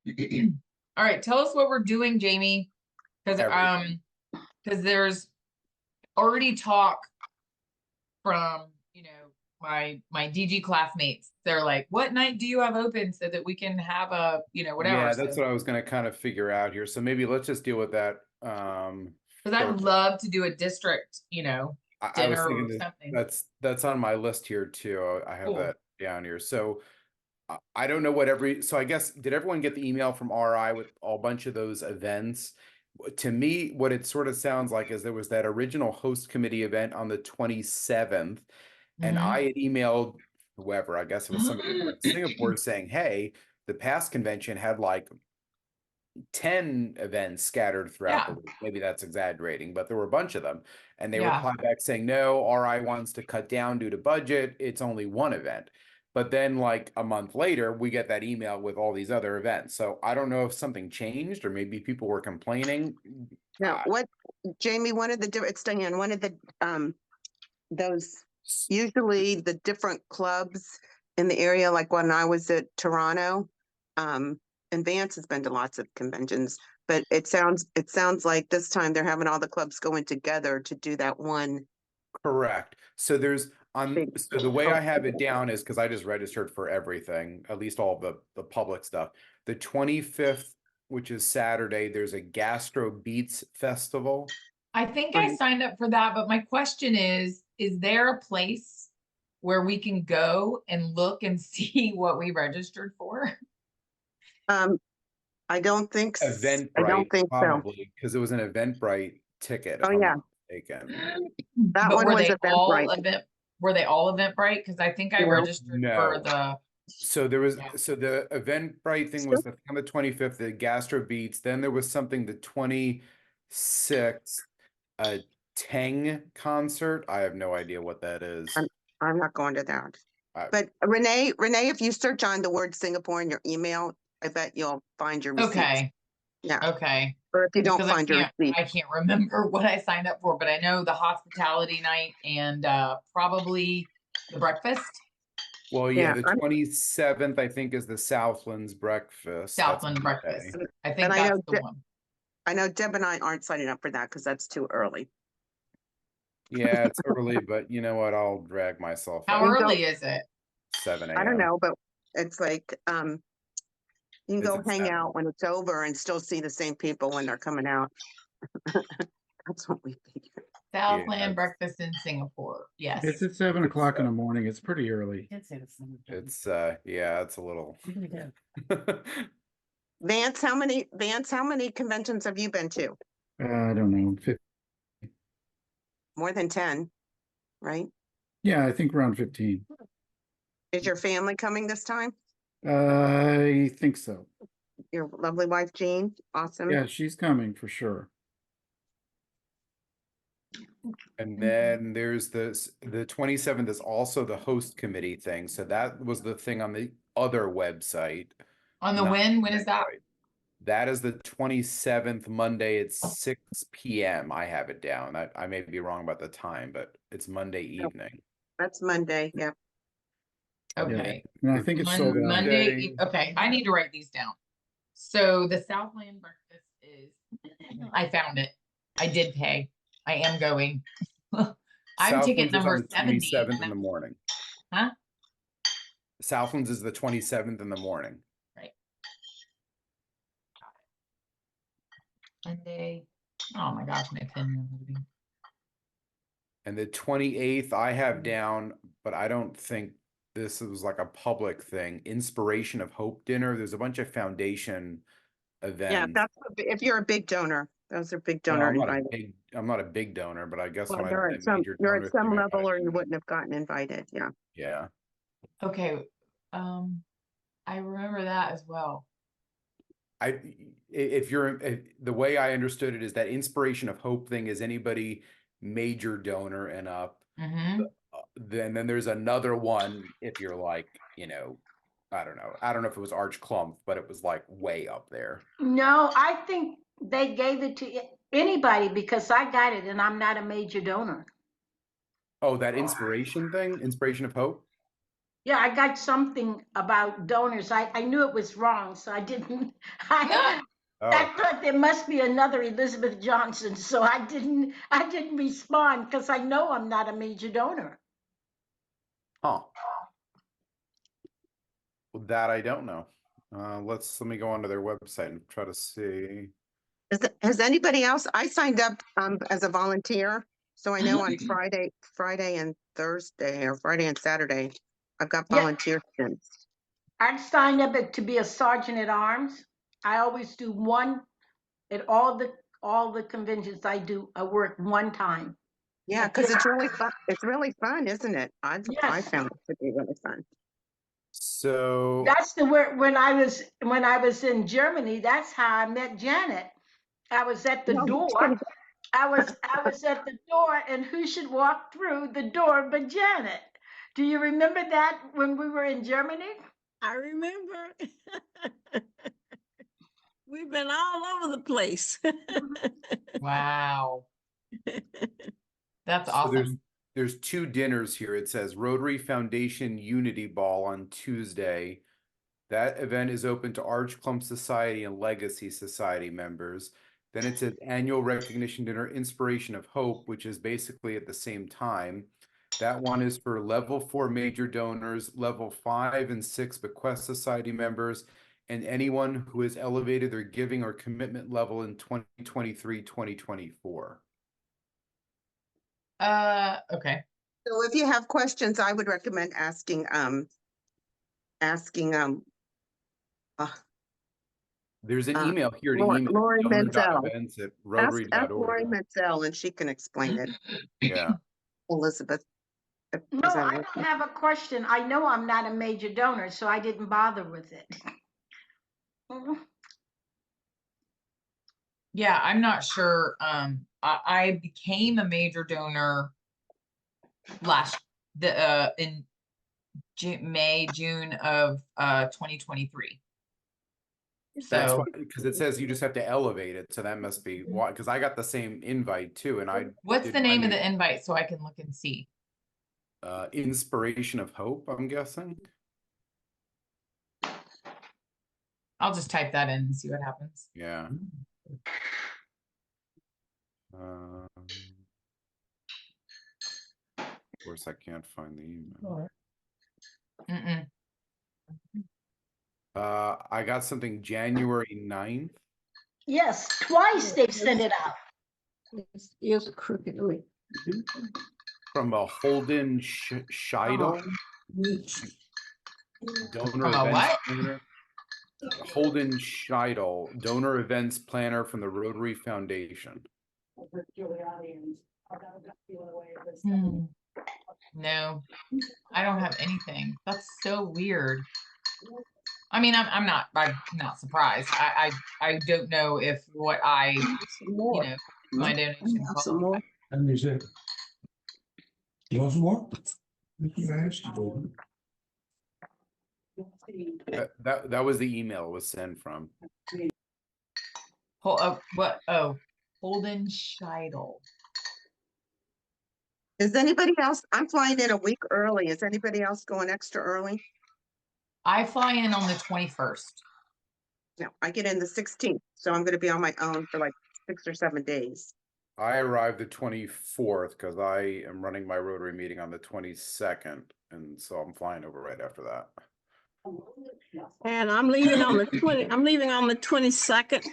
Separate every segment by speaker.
Speaker 1: Okay. All right. Tell us what we're doing, Jamie.
Speaker 2: Everything.
Speaker 1: Because there's already talk from, my DG classmates. They're like, what night do you have open so that we can have a, whatever.
Speaker 2: Yeah, that's what I was going to kind of figure out here. So maybe let's just deal with that.
Speaker 1: Because I'd love to do a district,
Speaker 2: I was
Speaker 1: dinner
Speaker 2: thinking
Speaker 1: or
Speaker 2: that
Speaker 1: something.
Speaker 2: that's on my list here too. I have
Speaker 1: Cool.
Speaker 2: that down here. So I don't know so I guess, did everyone get the email from RI with a bunch of those events? To me, what it sort of sounds like is there was that original host committee event on the 27th, and I had emailed whoever, I guess it was somebody in Singapore, saying, hey, the past convention had like 10 events scattered throughout the
Speaker 1: Yeah.
Speaker 2: week. Maybe that's exaggerating, but there were a bunch of them. And they
Speaker 1: Yeah.
Speaker 2: replied back saying, no, RI wants to cut down due to budget. It's only one event. But then, like a month later, we get that email with all these other events. So I don't know if something changed or maybe people were complaining.
Speaker 3: Now, Jamie, it's Diane, one of the, those, usually the different clubs in the area, like when I was at Toronto, and Vance has been to lots of conventions, but it sounds like this time they're having all the clubs going together to do that one.
Speaker 2: Correct. So so the way I have it down is because I just registered for everything, at least all the public stuff. The 25th, which is Saturday, there's a Gastro Beats Festival.
Speaker 1: I think I signed up for that, but my question is there a place where we can go and look and see what we registered for?
Speaker 3: I don't think
Speaker 2: Eventbrite,
Speaker 3: I don't think
Speaker 2: probably, because it was an Eventbrite ticket, if
Speaker 3: Oh,
Speaker 2: I'm
Speaker 3: yeah.
Speaker 2: not mistaken.
Speaker 3: That
Speaker 1: But
Speaker 3: one
Speaker 1: were
Speaker 3: was
Speaker 1: they all
Speaker 3: Eventbrite.
Speaker 1: were they all Eventbrite? Because I think I
Speaker 3: No.
Speaker 1: registered for
Speaker 2: No.
Speaker 1: the
Speaker 2: So there was
Speaker 1: Yeah.
Speaker 2: so the Eventbrite thing was on the 25th, the Gastro Beats. Then there was something the 26th, a Tang concert. I have no idea what that is.
Speaker 3: I'm not going to that. But Renee, if you search on the word Singapore in your email, I bet you'll find your receipts.
Speaker 1: Okay.
Speaker 3: Yeah.
Speaker 1: Okay.
Speaker 3: Or if you don't
Speaker 1: Because
Speaker 3: find your receipt.
Speaker 1: I can't remember what I signed up for, but I know the hospitality night and probably the breakfast.
Speaker 2: Well, yeah, the 27th, I think, is the Southlands breakfast.
Speaker 1: Southland breakfast. I think
Speaker 3: And
Speaker 1: that's the one.
Speaker 3: I know Deb and I aren't signing up for that because that's too early.
Speaker 2: Yeah, it's early, but you know what? I'll drag myself
Speaker 1: How
Speaker 2: out.
Speaker 1: early is it?
Speaker 2: 7 a.m.
Speaker 3: I don't know, but it's like you can go hang out when it's over and still see the same people when they're coming out. That's what we figured.
Speaker 1: Southland breakfast in Singapore. Yes.
Speaker 4: It's at 7 o'clock in the morning. It's pretty early.
Speaker 2: It's yeah, it's a little.
Speaker 3: Vance, how many conventions have you been to?
Speaker 4: I don't know.
Speaker 3: More than 10, right?
Speaker 4: Yeah, I think around 15.
Speaker 3: Is your family coming this time?
Speaker 4: I think so.
Speaker 3: Your lovely wife, Jean? Awesome.
Speaker 4: Yeah, she's coming for sure.
Speaker 2: And then there's the 27th is also the host committee thing. So that was the thing on the other website.
Speaker 1: On the when is that?
Speaker 2: That is the 27th Monday at 6 p.m. I have it down. I may be wrong about the time, but it's Monday evening.
Speaker 3: That's Monday, yeah.
Speaker 1: Okay.
Speaker 4: And I think it's sold out.
Speaker 1: Monday. Okay, I need to write these down. So the Southland breakfast is, I found it. I did pay. I am going. I'm ticket number 70.
Speaker 2: 27th in the morning.
Speaker 1: Huh?
Speaker 2: Southlands is the 27th in the morning.
Speaker 1: Right. Monday. Oh my gosh, my pen.
Speaker 2: And the 28th I have down, but I don't think this was like a public thing. Inspiration of Hope dinner. There's a bunch of foundation events.
Speaker 3: Yeah, that's if you're a big donor. Those are big donor invited.
Speaker 2: I'm not a big donor, but I guess
Speaker 3: Well,
Speaker 2: when
Speaker 3: you're at some level or you wouldn't have gotten invited. Yeah.
Speaker 2: Yeah.
Speaker 1: Okay. I remember that as well.
Speaker 2: The way I understood it is that Inspiration of Hope thing is anybody major donor and up. Then there's another one if you're like, I don't know if it was Arch Clump, but it was like way up there.
Speaker 5: No, I think they gave it to anybody because I got it and I'm not a major donor.
Speaker 2: Oh, that inspiration thing? Inspiration of Hope?
Speaker 5: Yeah, I got something about donors. I knew it was wrong, so I didn't. I
Speaker 2: Oh,
Speaker 5: thought there must be another Elizabeth Johnson, so I didn't respond because I know I'm not a major donor.
Speaker 2: huh. Well, that I don't know. Let me go onto their website and try to see.
Speaker 3: Has anybody else? I signed up as a volunteer, so I know on Friday and Thursday, or Friday and Saturday, I've got
Speaker 5: Yeah,
Speaker 3: volunteer stints.
Speaker 5: I'd signed up to be a sergeant at arms. I always do one at all the conventions I do. I work one time.
Speaker 3: Yeah, because it's really fun. It's really fun, isn't it? I
Speaker 5: Yes,
Speaker 3: found it to be really fun.
Speaker 2: So
Speaker 5: that's the word when I was in Germany. That's how I met Janet. I was at the
Speaker 3: No,
Speaker 5: door. I was at the door, and who should walk through the door but Janet? Do you remember that when we were in Germany?
Speaker 6: I remember. We've been all over the place.
Speaker 1: Wow. That's
Speaker 2: so
Speaker 1: awesome.
Speaker 2: there's two dinners here. It says Rotary Foundation Unity Ball on Tuesday. That event is open to Arch Clump Society and Legacy Society members. Then it says Annual Recognition Dinner Inspiration of Hope, which is basically at the same time. That one is for level 4 major donors, level 5 and 6 Bequest Society members, and anyone who has elevated their giving or commitment level in 2023, 2024.
Speaker 1: Okay.
Speaker 3: So if you have questions, I would recommend asking
Speaker 2: There's an email here to email
Speaker 3: Lori Menzel. Ask
Speaker 2: donor.events@rotary.org.
Speaker 3: Lori Menzel, and she can explain it.
Speaker 2: Yeah.
Speaker 3: Elizabeth.
Speaker 5: No, I don't have a question. I know I'm not a major donor, so I didn't bother with it.
Speaker 1: Yeah, I'm not sure. I became a major donor in June of 2023.
Speaker 2: That's
Speaker 1: So
Speaker 2: why, because it says you just have to elevate it, so that must be why. Because I got the same invite too, and I
Speaker 1: what's
Speaker 2: did
Speaker 1: the name of
Speaker 2: mine
Speaker 1: the invite so I can look and see?
Speaker 2: Inspiration of Hope, I'm guessing.
Speaker 1: I'll just type that in and see what happens.
Speaker 2: Yeah. Of course, I can't find the email.
Speaker 1: Mm-mm.
Speaker 2: I got something January 9th.
Speaker 5: Yes, twice they've sent it out.
Speaker 6: Here's a crooked way.
Speaker 2: From a Holden Scheidel, donor
Speaker 1: From a
Speaker 2: events
Speaker 1: what?
Speaker 2: planner. Holden Scheidel, donor events planner from the Rotary Foundation.
Speaker 1: No, I don't have anything. That's so weird. I mean, I'm not surprised. I don't know if what I, my donation.
Speaker 6: Some more.
Speaker 7: And is it? You want some more?
Speaker 2: That was the email it was sent from.
Speaker 1: What? Oh, Holden Scheidel.
Speaker 3: Is anybody else? I'm flying in a week early. Is anybody else going extra early?
Speaker 1: I fly in on the 21st.
Speaker 3: No, I get in the 16th, so I'm going to be on my own for like 6 or 7 days.
Speaker 2: I arrived the 24th because I am running my Rotary meeting on the 22nd, and so I'm flying over right after that.
Speaker 6: And I'm leaving on the 22nd.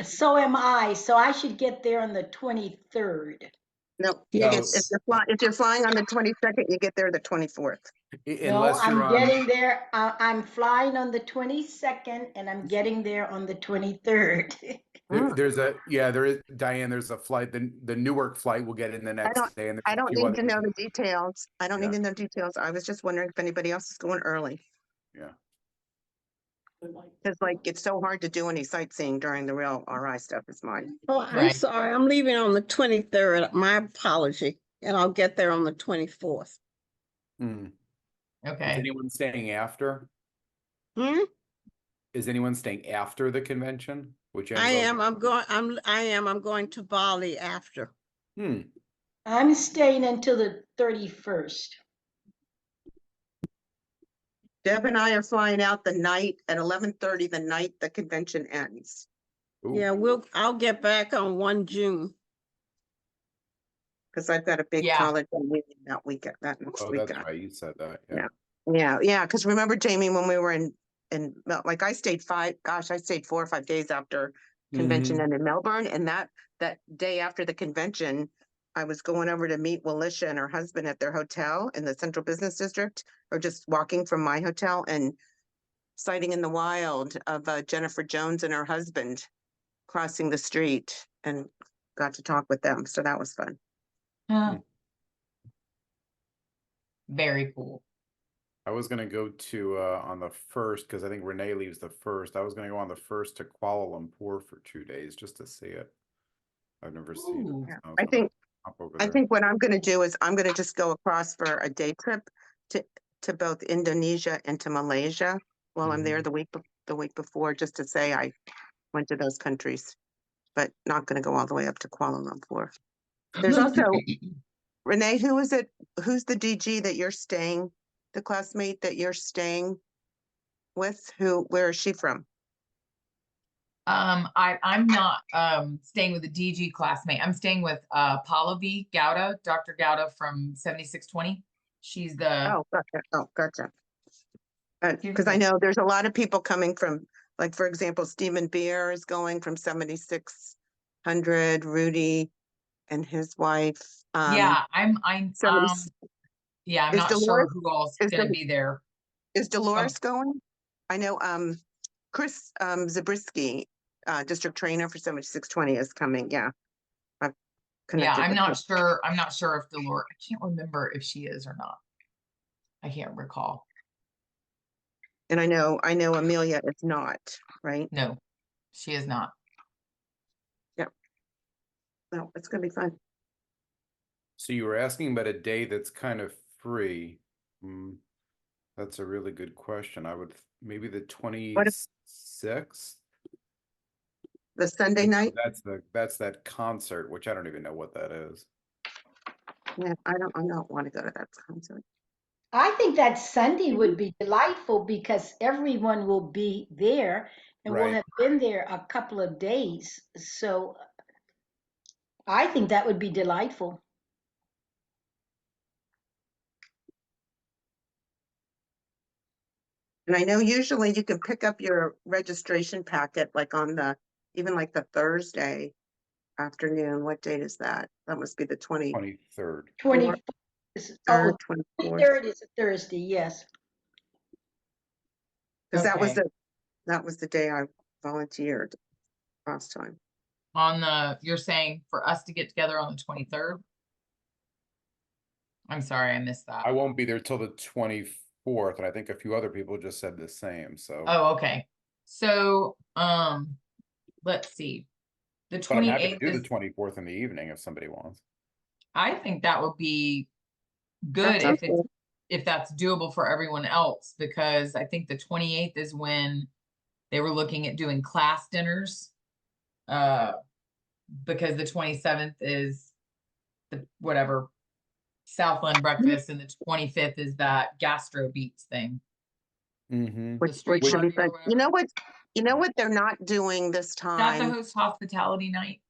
Speaker 5: So am I. So I should get there on the 23rd.
Speaker 3: No,
Speaker 6: Yes.
Speaker 3: if you're flying on the 22nd, you get there the 24th.
Speaker 5: No, I'm getting there. I'm flying on the 22nd, and I'm getting there on the 23rd.
Speaker 2: There is, Diane, there's a flight, the Newark flight will get in the next day. And
Speaker 3: I don't need to know
Speaker 2: others.
Speaker 3: the details. I don't need to know details. I was just wondering if anybody else is going early.
Speaker 2: Yeah.
Speaker 3: Because it's so hard to do any sightseeing during the real RI stuff. Is mine.
Speaker 6: Oh, I'm sorry. I'm leaving on the 23rd. My apology. And I'll get there on the 24th.
Speaker 1: Okay.
Speaker 2: Is anyone staying after? Is anyone staying after the convention?
Speaker 6: I am. I'm going to Bali after.
Speaker 5: I'm staying until the 31st.
Speaker 3: Deb and I are flying out the night at 11:30, the night the convention ends.
Speaker 2: Ooh,
Speaker 6: Yeah, I'll get back on 1 June.
Speaker 3: Because I've got a big
Speaker 1: Yeah.
Speaker 3: college meeting that weekend, that next
Speaker 2: oh, that's
Speaker 3: weekend.
Speaker 2: right. You said that.
Speaker 3: Yeah. Yeah, because remember, Jamie, when we were like I stayed 4 or 5 days after convention
Speaker 2: Mhm.
Speaker 3: and in Melbourne, and that day after the convention, I was going over to meet Walisha and her husband at their hotel in the Central Business District, or just walking from my hotel and sighting in the wild of Jennifer Jones and her husband crossing the street, and got to talk with them. So that was fun.
Speaker 1: Huh. Very cool.
Speaker 2: I was gonna go to on the 1st because I think Renee leaves the 1st. I was gonna go on the 1st to Kuala Lumpur for 2 days just to see it. I've never seen
Speaker 1: Ooh.
Speaker 2: it.
Speaker 3: Yeah.
Speaker 2: So was
Speaker 3: I
Speaker 2: gonna
Speaker 3: think
Speaker 2: hop over
Speaker 3: I
Speaker 2: there.
Speaker 3: think what I'm going to do is I'm going to just go across for a day trip to both Indonesia and to Malaysia while I'm there the week before, just to say I went to those countries, but not going to go all the way up to Kuala Lumpur. There's also Renee. Who is it? Who's the DG that you're staying? The classmate that you're staying with? Where is she from?
Speaker 1: I'm not staying with a DG classmate. I'm staying with Pallavi Gowda, Dr. Gowda from 7620. She's the
Speaker 3: Oh, gotcha. Oh, gotcha.
Speaker 1: She's
Speaker 3: Because I
Speaker 1: the-
Speaker 3: know there's a lot of people coming from, like, for example, Stephen Beer is going from 7600, Rudy and his wife.
Speaker 1: yeah, I'm
Speaker 3: 70
Speaker 1: yeah, I'm
Speaker 3: is
Speaker 1: not sure
Speaker 3: Dolores,
Speaker 1: who all's
Speaker 3: is,
Speaker 1: gonna
Speaker 3: Del-
Speaker 1: be there.
Speaker 3: is Dolores going? I know Chris Zabriskie, district trainer for 7620 is coming. Yeah. I've
Speaker 1: Yeah,
Speaker 3: connected
Speaker 1: I'm
Speaker 3: with
Speaker 1: not
Speaker 3: him.
Speaker 1: sure. I'm not sure if Dolores, I can't remember if she is or not. I can't recall.
Speaker 3: And I know Amelia is not, right?
Speaker 1: No, she is not.
Speaker 3: No, it's gonna be fun.
Speaker 2: So you were asking about a day that's kind of free. That's a really good question. I would maybe the
Speaker 3: What if
Speaker 2: 26th.
Speaker 3: the Sunday night?
Speaker 2: That's that concert, which I don't even know what that is.
Speaker 3: Yeah, I don't want to go to that concert.
Speaker 5: I think that Sunday would be delightful because everyone will be there and will
Speaker 2: Right.
Speaker 5: have been there a couple of days. So I think that would be delightful.
Speaker 3: And I know usually you can pick up your registration packet like on even like the Thursday afternoon. What date is that? That must be the
Speaker 2: 23rd.
Speaker 5: 24th is, oh,
Speaker 3: 23rd, 24th.
Speaker 5: 23rd is a Thursday, yes.
Speaker 3: Because
Speaker 1: Okay.
Speaker 3: that was the day I volunteered last time.
Speaker 1: You're saying for us to get together on the 23rd? I'm sorry, I missed that.
Speaker 2: I won't be there till the 24th, and I think a few other people just said the same. So,
Speaker 1: Oh, okay. So, let's see. The
Speaker 2: but I'm happy to
Speaker 1: 28th
Speaker 2: do the
Speaker 1: is,
Speaker 2: 24th in the evening if somebody wants.
Speaker 1: I think that would be good
Speaker 3: That sounds good.
Speaker 1: if that's doable for everyone else, because I think the 28th is when they were looking at doing class dinners. Because the 27th is the whatever Southland breakfast, and the 25th is that gastro beats thing.
Speaker 2: Mm-hmm.
Speaker 1: The street
Speaker 3: Which should be
Speaker 1: party or
Speaker 3: fun. You know
Speaker 1: whatever.
Speaker 3: what they're not doing this
Speaker 1: Is that the
Speaker 3: time?
Speaker 1: host hospitality night?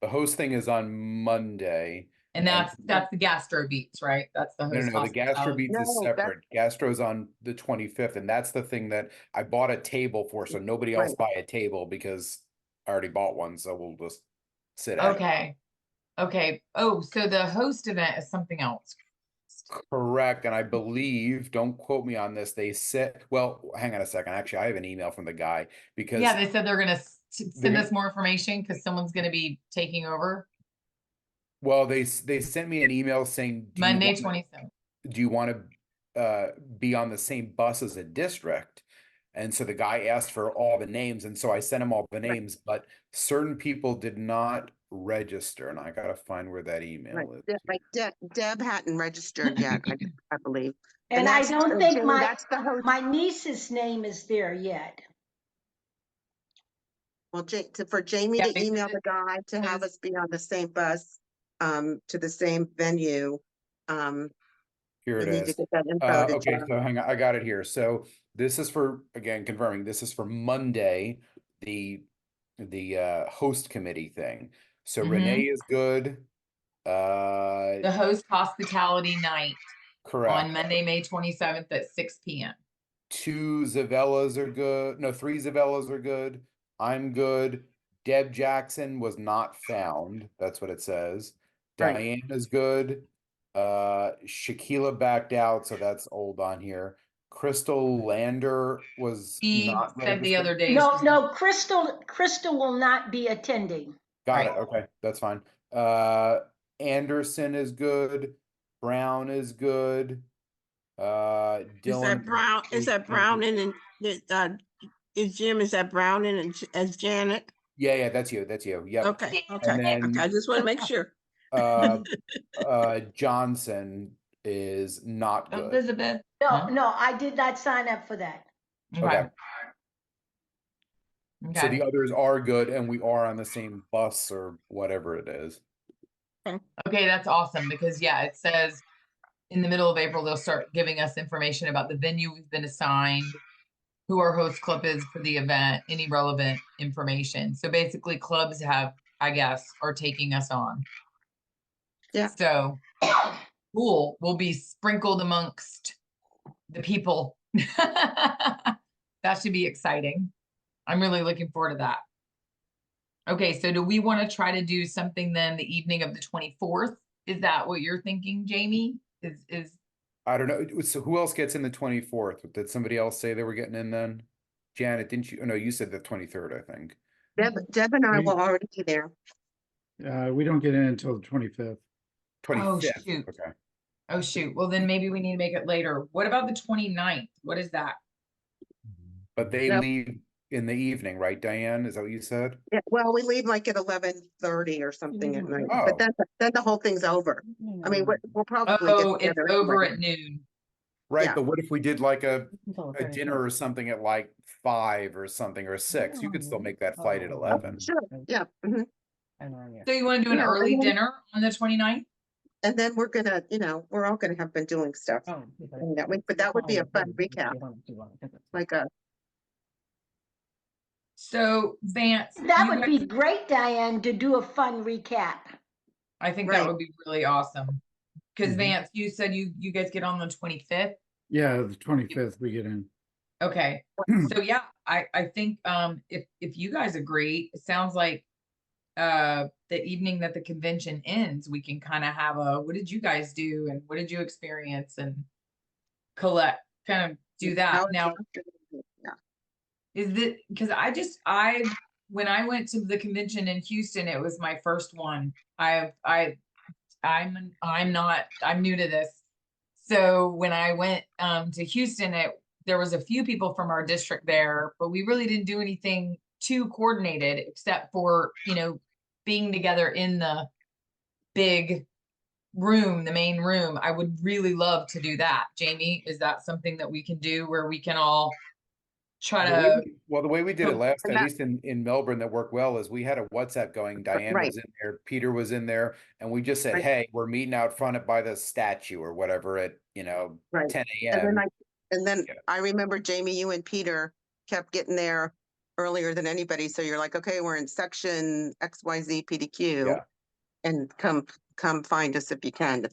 Speaker 2: The host thing is on Monday.
Speaker 1: And that's the gastro beats, right? That's the
Speaker 2: No,
Speaker 1: host
Speaker 2: the Gastro
Speaker 1: hospitality.
Speaker 2: Beats is
Speaker 3: No, that's
Speaker 2: separate. Gastro's on the 25th, and that's the thing that I bought a table for, so nobody else
Speaker 3: right.
Speaker 2: buy a table because I already bought one, so we'll just sit at it.
Speaker 1: Okay. Oh, so the host event is something else.
Speaker 2: Correct, and I believe, don't quote me on this, they said, well, hang on a second. Actually, I have an email from the guy because
Speaker 1: Yeah, they said they're gonna send
Speaker 2: gonna-
Speaker 1: us more information because someone's gonna be taking over
Speaker 2: well, they sent me an email saying,
Speaker 1: Monday 27th.
Speaker 2: do you want to be on the same bus as a district? And so the guy asked for all the names, and so I sent him all the names, but certain people did not register, and I gotta find where that email
Speaker 3: Right.
Speaker 2: is.
Speaker 3: Deb hadn't registered yet, I believe.
Speaker 5: And I
Speaker 3: that's
Speaker 5: don't think
Speaker 3: Jamie, that's the host.
Speaker 5: my niece's name is there yet.
Speaker 3: Well, for Jamie
Speaker 1: Yeah,
Speaker 3: to
Speaker 1: because
Speaker 3: email
Speaker 1: it
Speaker 3: the guy to have
Speaker 1: says-
Speaker 3: us be on the same bus, to the same venue.
Speaker 2: Here
Speaker 3: We
Speaker 2: it
Speaker 3: need to
Speaker 2: is.
Speaker 3: get that info to
Speaker 2: Okay,
Speaker 3: John.
Speaker 2: so hang on, I got it here. So this is for, again, confirming, this is for Monday, the host committee thing. So Renee is good.
Speaker 1: The host hospitality night on
Speaker 2: Correct.
Speaker 1: Monday, May 27th at 6 p.m.
Speaker 2: 2 Zavellas are good. No, 3 Zavellas are good. I'm good. Deb Jackson was not found. That's what it says.
Speaker 3: Right.
Speaker 2: Diana's good. Shaquila backed out, so that's old on here. Crystal Lander was
Speaker 1: Steve
Speaker 2: not
Speaker 1: said the
Speaker 2: registered.
Speaker 1: other day.
Speaker 5: No,
Speaker 1: she's-
Speaker 5: no, Crystal will not be attending.
Speaker 2: Got
Speaker 1: Right.
Speaker 2: it. Okay, that's fine. Anderson is good. Brown is good.
Speaker 6: Is
Speaker 2: Dylan.
Speaker 6: that Brown, is that Brown in, is Jim, is that Brown in as Janet?
Speaker 2: Yeah, that's you. That's you. Yep.
Speaker 6: Okay, okay,
Speaker 2: And then
Speaker 6: okay, I just want to make sure.
Speaker 2: Johnson is not good.
Speaker 1: Elizabeth.
Speaker 5: No, no, I did not sign up for that.
Speaker 2: Okay. So
Speaker 1: Okay.
Speaker 2: the others are good, and we are on the same bus or whatever it is.
Speaker 1: Okay, that's awesome because yeah, it says in the middle of April they'll start giving us information about the venue we've been assigned, who our host club is for the event, any relevant information. So basically clubs have, I guess, are taking us on.
Speaker 3: Yeah.
Speaker 1: So cool. We'll be sprinkled amongst the people. That should be exciting. I'm really looking forward to that. Okay, so do we want to try to do something then the evening of the 24th? Is that what you're thinking, Jamie? Is
Speaker 2: I don't know. So who else gets in the 24th? Did somebody else say they were getting in then? Janet, didn't you? Oh, no, you said the 23rd, I think.
Speaker 3: Deb and I
Speaker 4: We-
Speaker 3: will already be there.
Speaker 4: We don't get in until the 25th.
Speaker 2: 25th.
Speaker 1: shoot.
Speaker 2: Okay.
Speaker 1: Oh shoot. Well, then maybe we need to make it later. What about the 29th? What is that?
Speaker 2: But they
Speaker 3: Yep.
Speaker 2: leave in the evening, right, Diane? Is that what you said?
Speaker 3: Yeah, well, we leave like at 11:30 or something at night,
Speaker 2: Oh.
Speaker 3: but then the whole thing's over. I mean, we'll probably
Speaker 1: Oh,
Speaker 3: get
Speaker 1: it's
Speaker 3: together.
Speaker 1: over
Speaker 3: anyway.
Speaker 1: at noon.
Speaker 2: Right,
Speaker 3: Yeah.
Speaker 2: but what if we did like a dinner or something at like 5 or something or 6? You could still make that flight at 11.
Speaker 3: Sure, yeah. Mhm.
Speaker 1: So you want to do an
Speaker 3: Yeah,
Speaker 1: early
Speaker 3: and then-
Speaker 1: dinner on the 29th?
Speaker 3: And then we're gonna, we're all gonna have been doing stuff. And but that would be a fun recap, like a,
Speaker 1: So Vance,
Speaker 5: That
Speaker 1: you
Speaker 5: would be
Speaker 1: guys-
Speaker 5: great, Diane, to do a fun recap.
Speaker 1: I think
Speaker 3: Right.
Speaker 1: that would be really awesome. Because
Speaker 4: Mhm.
Speaker 1: Vance, you said you guys get on the 25th.
Speaker 4: Yeah, the 25th we get in.
Speaker 1: Okay. So yeah, I think if you guys agree, it sounds like the evening that the convention ends, we can kind of have a what did you guys do and what did you experience and collect kind of do that.
Speaker 3: how-
Speaker 1: Now
Speaker 3: yeah.
Speaker 1: is it because when I went to the convention in Houston, it was my first one. I'm new to this. So when I went to Houston, there was a few people from our district there, but we really didn't do anything too coordinated except for, being together in the big room, the main room. I would really love to do that. Jamie, is that something that we can do where we can all try to
Speaker 2: The way we did it last, at
Speaker 3: Yeah.
Speaker 2: least in Melbourne, that worked well is we had a WhatsApp going. Diane
Speaker 3: Right.
Speaker 2: was in there, Peter was in there, and we just said,
Speaker 3: Right.
Speaker 2: hey, we're meeting out front by the statue or whatever at,
Speaker 3: Right.
Speaker 2: 10
Speaker 3: And then
Speaker 2: a.m. Yeah.
Speaker 3: I remember Jamie, you and Peter kept getting there earlier than anybody. So you're like, okay, we're in section XYZ PDQ.
Speaker 2: Yeah.
Speaker 3: And come find us if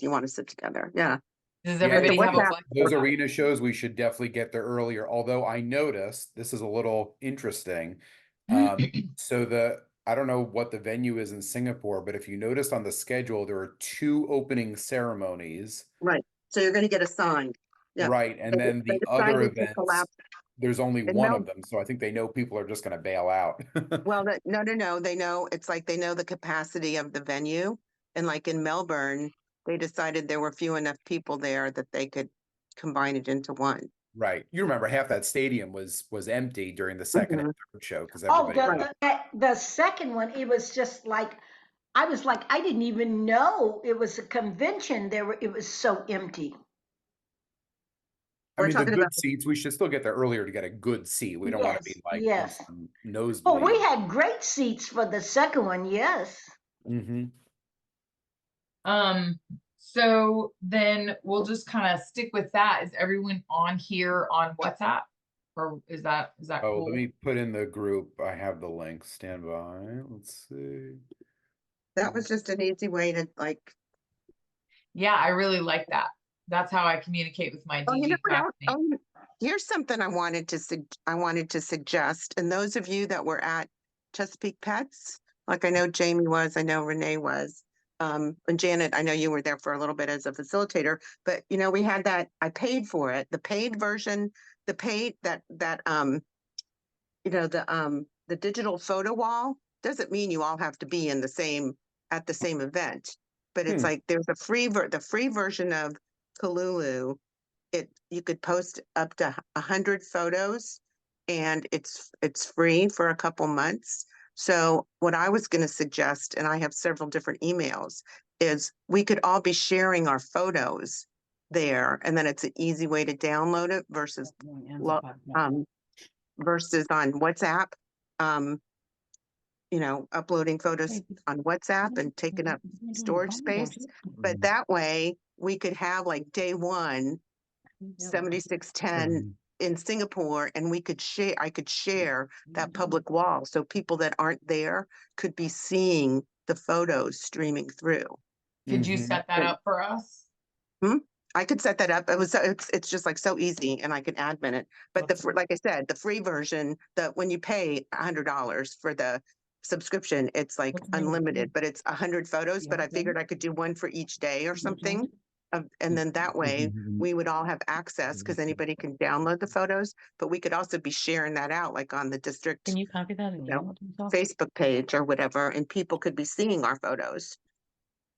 Speaker 3: you want to sit together. Yeah.
Speaker 1: does
Speaker 2: Yeah,
Speaker 1: everybody
Speaker 3: the
Speaker 1: have a
Speaker 3: WhatsApp-
Speaker 2: Those arena shows, we should definitely get there earlier. Although I noticed, this is a little interesting. So I don't know what the venue is in Singapore, but if you noticed on the schedule, there are 2 opening ceremonies.
Speaker 3: Right. So you're going to get assigned. Yeah.
Speaker 2: Right, and then
Speaker 3: They
Speaker 2: the other
Speaker 3: decided to
Speaker 2: events,
Speaker 3: collapse.
Speaker 2: there's only
Speaker 3: In
Speaker 2: one
Speaker 3: Mel-
Speaker 2: of them, so I think they know people are just gonna bail out.
Speaker 3: Well, no. They know, it's like they know the capacity of the venue. And like in Melbourne, they decided there were few enough people there that they could combine it into one.
Speaker 2: Right, you remember half that stadium was empty during the second and third show, because
Speaker 5: Oh,
Speaker 2: everybody.
Speaker 5: the second one, it was just like, I was like, I didn't even know it was a convention. It was so empty.
Speaker 2: I
Speaker 3: We're
Speaker 2: mean, the
Speaker 3: talking
Speaker 2: good
Speaker 3: about-
Speaker 2: seats, we should still get there earlier to get a good seat. We don't wanna be
Speaker 5: Yes,
Speaker 2: like in
Speaker 5: yes.
Speaker 2: some
Speaker 5: Oh,
Speaker 2: nosebleed.
Speaker 5: we had great seats for the second one, yes.
Speaker 2: Mm-hmm.
Speaker 1: So then we'll just kind of stick with that. Is everyone on here on WhatsApp? Or is that
Speaker 2: Oh,
Speaker 1: cool?
Speaker 2: let me put in the group. I have the link. Stand by. Let's see.
Speaker 3: That was just an easy way to like,
Speaker 1: Yeah, I really like that. That's how I communicate with my
Speaker 3: oh, you know
Speaker 1: DG
Speaker 3: what else?
Speaker 1: classmates.
Speaker 3: Here's something I wanted to suggest. And those of you that were at Chesapeake Pets, like I know Jamie was, I know Renee was, and Janet, I know you were there for a little bit as a facilitator, but you know, we had that, I paid for it, the paid version, the paid you know, the digital photo wall doesn't mean you all have to be in the same, at the same event, but it's like, there's the free version of Kalulu. You could post up to 100 photos and it's free for a couple months. So what I was going to suggest, and I have several different emails, is we could all be sharing our photos there, and then it's an easy way to download it versus versus on WhatsApp. You know, uploading photos on WhatsApp and taking up storage space. But that way we could have like day one 7610 in Singapore, and I could share that public wall so people that aren't there could be seeing the photos streaming through.
Speaker 1: Could you set that up for us?
Speaker 3: I could set that up. It's just like so easy, and I can admin it. But like I said, the free version, when you pay $100 for the subscription, it's like unlimited, but it's 100 photos. But I figured I could do one for each day or something. And then that way we would all have access because anybody can download the photos, but we could also be sharing that out like on the district
Speaker 8: Can you copy that and email it to us?
Speaker 3: Facebook page or whatever, and people could be seeing our photos.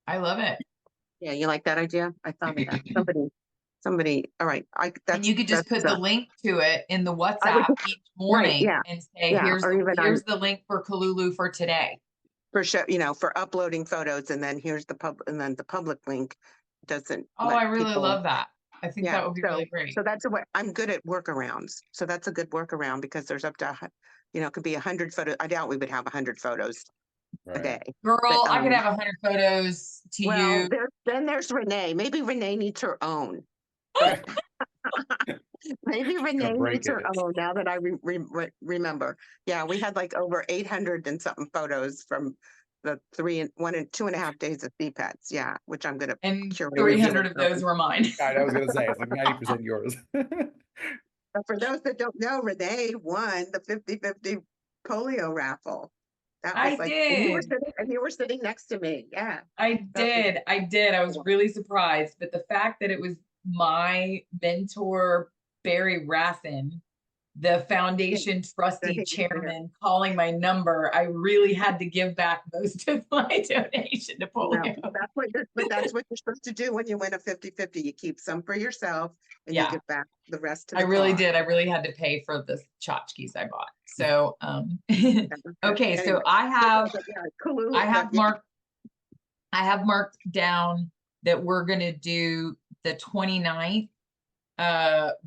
Speaker 1: I love it.
Speaker 3: Yeah, you like that idea? I thought of that. Somebody, all right.
Speaker 1: And you could just put the link to it in the WhatsApp each morning
Speaker 3: yeah,
Speaker 1: and say,
Speaker 3: yeah,
Speaker 1: here's
Speaker 3: or even
Speaker 1: here's the link for Kalulu for today.
Speaker 3: For sure, you know, for uploading photos, and then here's the public link doesn't.
Speaker 1: Oh, I really love that. I think that would be really great.
Speaker 3: So that's a way. I'm good at workarounds. So that's a good workaround because there's up to, you know, it could be 100 photos. I doubt we would have 100 photos a day.
Speaker 1: Girl,
Speaker 3: But,
Speaker 1: I could have 100 photos to you.
Speaker 3: Then there's Renee. Maybe Renee needs her own. Maybe Renee needs her own now that I remember. Yeah, we had like over 800 and something photos from the 1 and 2.5 days of CPATs. Yeah, which I'm gonna
Speaker 1: and
Speaker 3: curate.
Speaker 1: 300 of those were mine.
Speaker 2: I was gonna say it's like 90% yours.
Speaker 3: But for those that don't know, Renee won the 50-50 polio raffle. That was
Speaker 1: I did.
Speaker 3: And you were sitting next to me. Yeah.
Speaker 1: I did. I was really surprised. But the fact that it was my mentor, Barry Raffin, the foundation trustee chairman, calling my number, I really had to give back most of my donation to polio.
Speaker 3: No, that's what you're supposed to do when you win a 50-50. You keep some for yourself and you give back the rest to the
Speaker 1: I really
Speaker 3: cause.
Speaker 1: did. I really had to pay for the tchotchkes I bought. So okay,
Speaker 3: Anyway,
Speaker 1: so I have marked down that we're gonna do the 29th.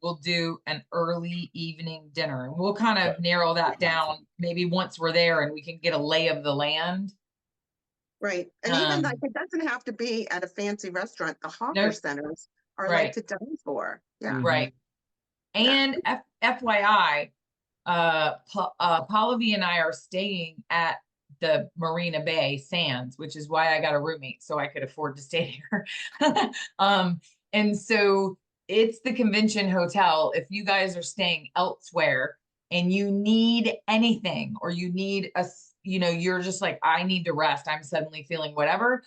Speaker 1: We'll do an early evening dinner, and we'll kind of narrow that down maybe once we're there and we can get a lay of the land.
Speaker 3: Right. And even like it doesn't have to be at a fancy restaurant. The hawker centers are like to die for. Yeah.
Speaker 1: Right. And FYI, Pallavi and I are staying at the Marina Bay Sands, which is why I got a roommate so I could afford to stay here. And so it's the convention hotel. If you guys are staying elsewhere and you need anything, or you need you're just like, I need to rest, I'm suddenly feeling whatever,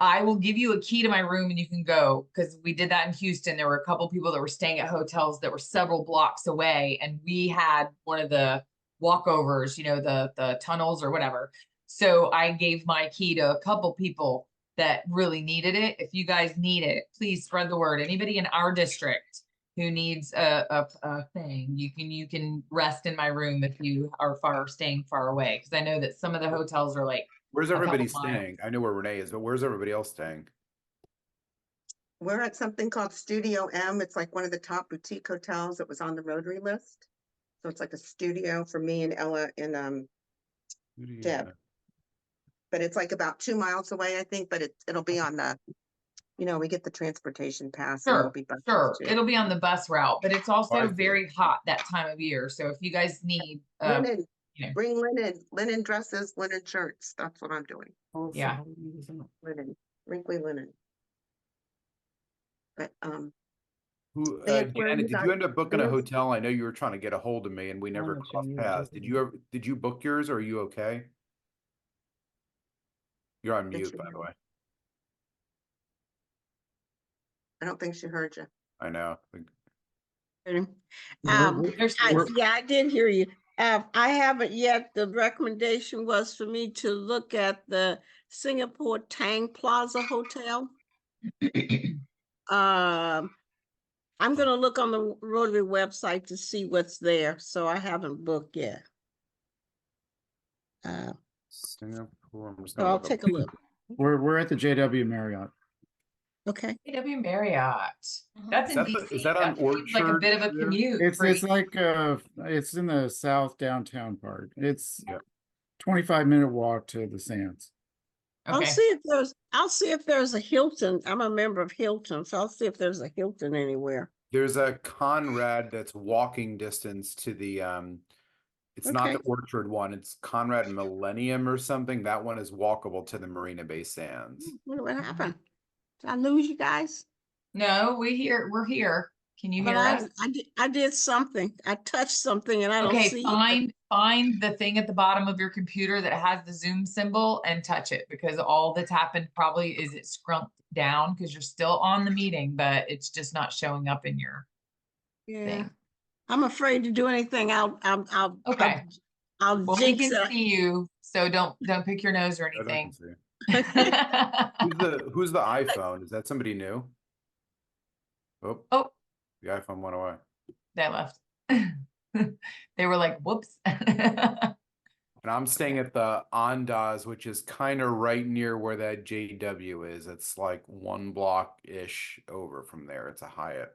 Speaker 1: I will give you a key to my room and you can go. Because we did that in Houston. There were a couple people that were staying at hotels that were several blocks away, and we had one of the walkovers, the tunnels or whatever. So I gave my key to a couple people that really needed it. If you guys need it, please spread the word. Anybody in our district who needs a thing, you can rest in my room if you are staying far away. Because I know that some of the hotels are like,
Speaker 2: where's everybody staying? I know where Renee is, but where's everybody else staying?
Speaker 3: We're at something called Studio M. It's like one of the top boutique hotels that was on the Rotary list. So it's like a studio for me and Ella and Deb. But it's like about 2 miles away, I think, but it'll be on the you know, we get the transportation pass and there'll
Speaker 1: Sure,
Speaker 3: be buses
Speaker 1: sure.
Speaker 3: too.
Speaker 1: It'll be on the bus route, but it's
Speaker 2: I
Speaker 1: also
Speaker 2: see.
Speaker 1: very hot that time of year. So if you guys need,
Speaker 3: Linen,
Speaker 1: you know,
Speaker 3: bring linen dresses, linen shirts. That's what I'm doing.
Speaker 1: yeah.
Speaker 3: Linen, wrinkly linen. But,
Speaker 2: Who,
Speaker 3: Vance, where are
Speaker 2: Janet,
Speaker 3: you
Speaker 2: did
Speaker 3: guys?
Speaker 2: you end up booking a
Speaker 3: Vance?
Speaker 2: hotel? I know you were trying to get a hold of me and we never crossed paths. Did you book yours or are you okay? You're on
Speaker 3: Did
Speaker 2: mute,
Speaker 3: she
Speaker 2: by
Speaker 3: hear
Speaker 2: the
Speaker 3: me?
Speaker 2: way.
Speaker 3: I don't think she heard you.
Speaker 2: I know.
Speaker 4: We're-
Speaker 1: There she
Speaker 4: we're-
Speaker 1: is.
Speaker 6: Yeah, I did hear you. I haven't yet. The recommendation was for me to look at the Singapore Tang Plaza Hotel. I'm gonna look on the Rotary website to see what's there, so I haven't booked yet.
Speaker 2: Singapore, I'm just
Speaker 6: So
Speaker 2: gonna
Speaker 6: I'll
Speaker 2: look up.
Speaker 6: take a look.
Speaker 4: We're at the JW Marriott.
Speaker 6: Okay.
Speaker 1: AW Marriott. That's
Speaker 2: Is
Speaker 1: in
Speaker 2: that the-
Speaker 1: DC.
Speaker 2: is that on
Speaker 1: seems like a
Speaker 2: Orchard
Speaker 1: bit of a
Speaker 2: there?
Speaker 1: commute.
Speaker 4: It's
Speaker 1: for you.
Speaker 4: like it's in the south downtown part. It's
Speaker 2: Yeah.
Speaker 4: 25-minute walk to the Sands.
Speaker 6: I'll
Speaker 1: Okay.
Speaker 6: see if there's a Hilton. I'm a member of Hilton, so I'll see if there's a Hilton anywhere.
Speaker 2: There's a Conrad that's walking distance to the it's not the
Speaker 6: Okay.
Speaker 2: Orchard one, it's Conrad Millennium or something. That one is walkable to the Marina Bay Sands.
Speaker 6: What happened? Did I lose you guys?
Speaker 1: No, we're here. Can you
Speaker 6: But
Speaker 1: hear us?
Speaker 6: I did something. I touched something and I don't
Speaker 1: Okay,
Speaker 6: see
Speaker 1: find the thing at the bottom of your computer that has the Zoom symbol and touch it, because all that's happened probably is it scrumped down because you're still on the meeting, but it's just not showing up in your
Speaker 6: Yeah.
Speaker 1: thing.
Speaker 6: I'm afraid to do anything.
Speaker 1: Okay.
Speaker 6: I'll
Speaker 1: Well, we
Speaker 6: jinx
Speaker 1: can
Speaker 6: it.
Speaker 1: see you, so don't pick your nose or
Speaker 2: I don't
Speaker 1: anything.
Speaker 2: see. Who's the iPhone? Is that somebody new? Oh,
Speaker 1: Oh,
Speaker 2: the iPhone went away.
Speaker 1: they left. They were like, whoops.
Speaker 2: And I'm staying at the Andaz, which is kind of right near where that JW is. It's like 1 block-ish over from there. It's a Hyatt.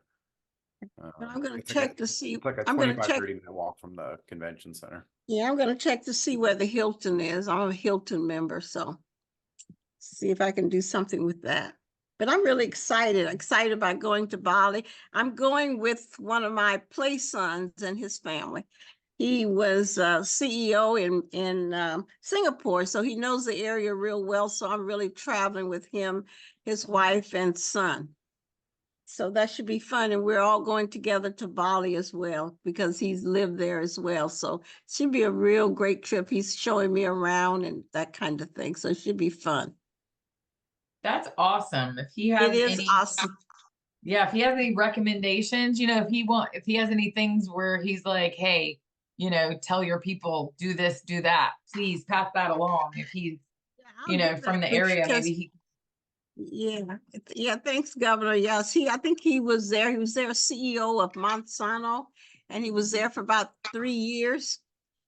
Speaker 6: But I'm gonna
Speaker 2: It's like
Speaker 6: check to see.
Speaker 2: It's like a
Speaker 6: I'm gonna
Speaker 2: 25,
Speaker 6: check.
Speaker 2: 30-minute walk from the convention center.
Speaker 6: Yeah, I'm gonna check to see where the Hilton is. I'm a Hilton member, so see if I can do something with that. But I'm really excited about going to Bali. I'm going with one of my play sons and his family. He was CEO in Singapore, so he knows the area real well. So I'm really traveling with him, his wife, and son. So that should be fun. And we're all going together to Bali as well because he's lived there as well. So it should be a real great trip. He's showing me around and that kind of thing. So it should be fun.
Speaker 1: That's awesome. If he has
Speaker 6: It is
Speaker 1: any,
Speaker 6: awesome.
Speaker 1: yeah, if he has any recommendations, if he has any things where he's like, hey, tell your people, do this, do that, please pass that along. If he's,
Speaker 6: I'll do
Speaker 1: from
Speaker 6: that
Speaker 1: the area,
Speaker 6: because-
Speaker 1: maybe he,
Speaker 6: Yeah, thanks, Governor. Yes, I think he was there. He was their CEO of Monsanto, and he was there for about 3 years.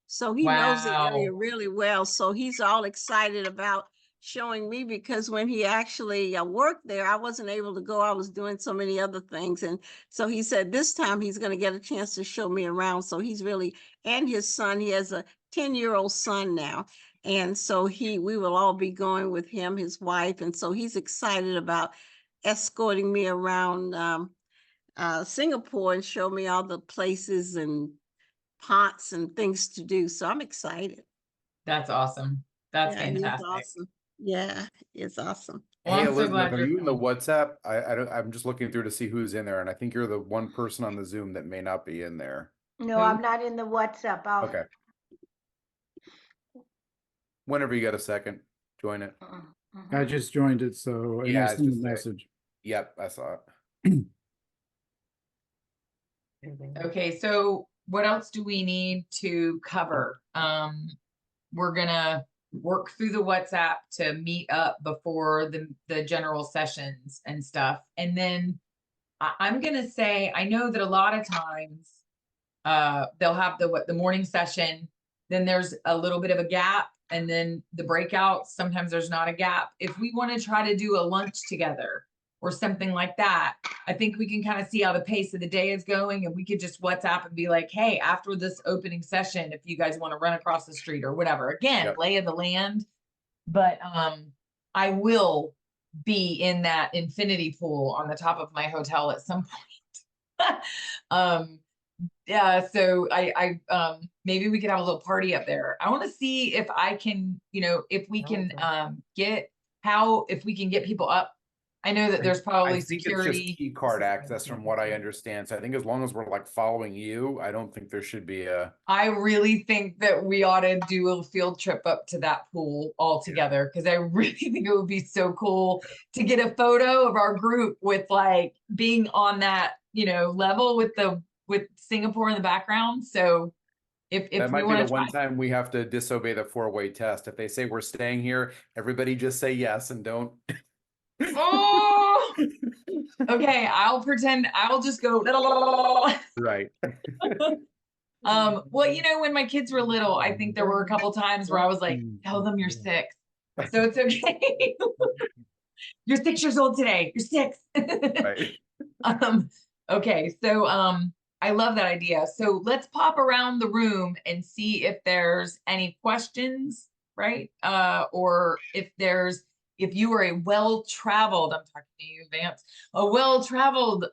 Speaker 6: So he knows the area
Speaker 1: Wow.
Speaker 6: really well. So he's all excited about showing me because when he actually worked there, I wasn't able to go. I was doing so many other things. And so he said this time he's going to get a chance to show me around. So he's really, and his son, he has a 10-year-old son now. And so we will all be going with him, his wife. And so he's excited about escorting me around Singapore and show me all the places and pots and things to do. So I'm excited.
Speaker 1: that's awesome. That's
Speaker 6: Yeah, it is
Speaker 1: fantastic.
Speaker 6: awesome. Yeah, it's awesome.
Speaker 1: Well,
Speaker 2: Hey,
Speaker 1: I'm so
Speaker 2: Elizabeth,
Speaker 1: glad
Speaker 2: are
Speaker 1: you're
Speaker 2: you in the
Speaker 1: going.
Speaker 2: WhatsApp? I'm just looking through to see who's in there, and I think you're the one person on the Zoom that may not be in there.
Speaker 5: No, I'm not in the WhatsApp.
Speaker 2: Okay. Whenever you get a second, join it.
Speaker 4: I just joined it, so and
Speaker 2: Yeah,
Speaker 4: I
Speaker 2: it's
Speaker 4: sent a
Speaker 2: just there.
Speaker 4: message.
Speaker 2: Yep, I saw it.
Speaker 1: Okay, so what else do we need to cover? We're gonna work through the WhatsApp to meet up before the general sessions and stuff. And then I'm gonna say, I know that a lot of times they'll have the morning session, then there's a little bit of a gap, and then the breakouts, sometimes there's not a gap. If we want to try to do a lunch together or something like that, I think we can kind of see how the pace of the day is going, and we could just WhatsApp and be like, hey, after this opening session, if you guys want to run across the street or whatever, again,
Speaker 2: Yep.
Speaker 1: lay of the land. But I will be in that infinity pool on the top of my hotel at some point. Yeah, so maybe we could have a little party up there. I want to see if I can, if we can if we can get people up. I know that there's
Speaker 2: I
Speaker 1: probably
Speaker 2: think it's just
Speaker 1: security.
Speaker 2: key card access from what I understand. So I think as long as we're like following you, I don't think there should be a.
Speaker 1: I really think that we ought to do a field trip up to that pool all together, because I really think it would be so cool to get a photo of our group with like being on that, level with Singapore in the background. So if
Speaker 2: That
Speaker 1: we
Speaker 2: might be the
Speaker 1: want to
Speaker 2: one
Speaker 1: try.
Speaker 2: time we have to disobey the 4-way test. If they say we're staying here, everybody just say yes and don't.
Speaker 1: Oh, okay. I'll pretend. I'll just go.
Speaker 2: Right.
Speaker 1: Well, when my kids were little, I think there were a couple times where I was like, tell them you're 6. So it's okay. You're 6 years old today. You're 6.
Speaker 2: Right.
Speaker 1: Okay. So, I love that idea. So let's pop around the room and see if there's any questions, right? Or if you are a well-traveled, I'm talking to you, Vance, a well-traveled,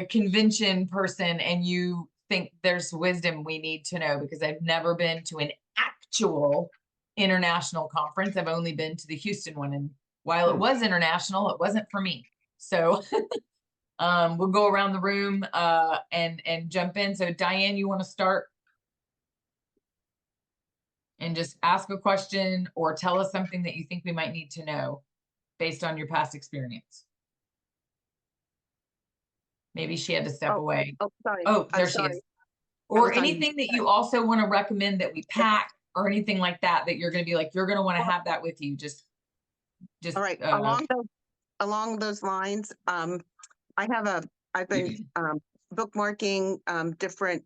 Speaker 1: convention person, and you think there's wisdom we need to know, because I've never been to an actual international conference. I've only been to the Houston one, and while it was international, it wasn't for me. So we'll go around the room and jump in. So Diane, you want to start and just ask a question or tell us something that you think we might need to know based on your past experience? Maybe she had to step away.
Speaker 3: Oh, sorry.
Speaker 1: Oh, there
Speaker 3: I'm
Speaker 1: she is.
Speaker 3: sorry.
Speaker 1: Or
Speaker 3: was on
Speaker 1: anything that you also want to recommend that we pack, or anything like that, that you're going to be like, you're going to want to have that with you. Just
Speaker 3: All right. Along those lines, I've been bookmarking different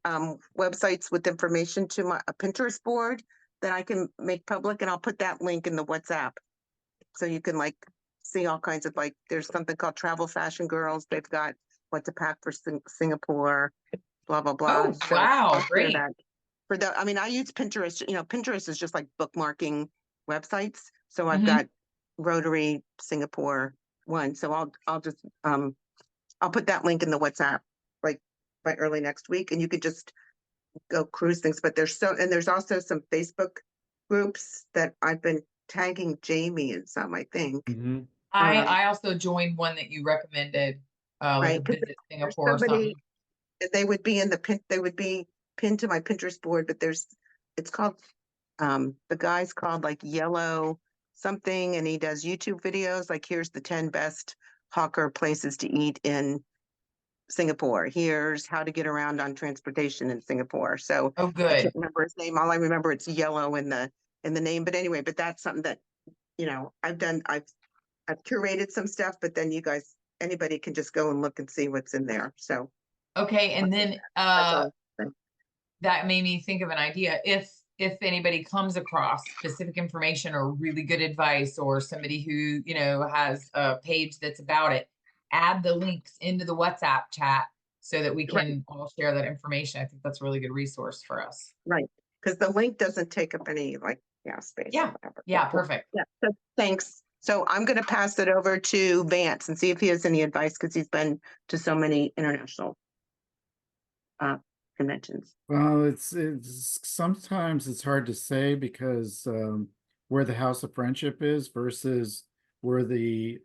Speaker 3: websites with information to a Pinterest board that I can make public, and I'll put that link in the WhatsApp, so you can like see all kinds of, like, there's something called Travel Fashion Girls. They've got what to pack for Singapore, blah blah blah.
Speaker 1: Oh,
Speaker 3: So
Speaker 1: wow,
Speaker 3: I'll share
Speaker 1: great.
Speaker 3: that. I use Pinterest. Pinterest is just like bookmarking websites. So I've got Rotary Singapore one. So I'll just I'll put that link in the WhatsApp like by early next week, and you could just go cruise things. But there's also some Facebook groups that I've been tagging Jamie in some, I think.
Speaker 2: Mhm.
Speaker 1: I also joined one that you recommended, like
Speaker 3: Right,
Speaker 1: a
Speaker 3: 'cause
Speaker 1: Visit Singapore or something.
Speaker 3: they would be pinned to my Pinterest board, but it's called, the guy's called like Yellow something, and he does YouTube videos. Like, here's the 10 best hawker places to eat in Singapore. Here's how to get around on transportation in Singapore. So
Speaker 1: Oh,
Speaker 3: I
Speaker 1: good.
Speaker 3: can't remember his name. All I remember, it's Yellow in the name. But anyway, that's something that, I've curated some stuff, but then anybody can just go and look and see what's in there. So
Speaker 1: Okay, and then
Speaker 3: that's all.
Speaker 1: that made me think of an idea. If anybody comes across specific information or really good advice, or somebody who, has a page that's about it, add the links into the WhatsApp chat so that we can all share that information. I think that's a really good resource for us.
Speaker 3: Right. Because the link doesn't take up any space.
Speaker 1: Yeah.
Speaker 3: Or whatever.
Speaker 1: Yeah, perfect.
Speaker 3: Yeah. So thanks. So I'm going to pass it over to Vance and see if he has any advice, because he's been to so many international conventions.
Speaker 4: Well, it's sometimes it's hard to say, because where the House of Friendship is versus where the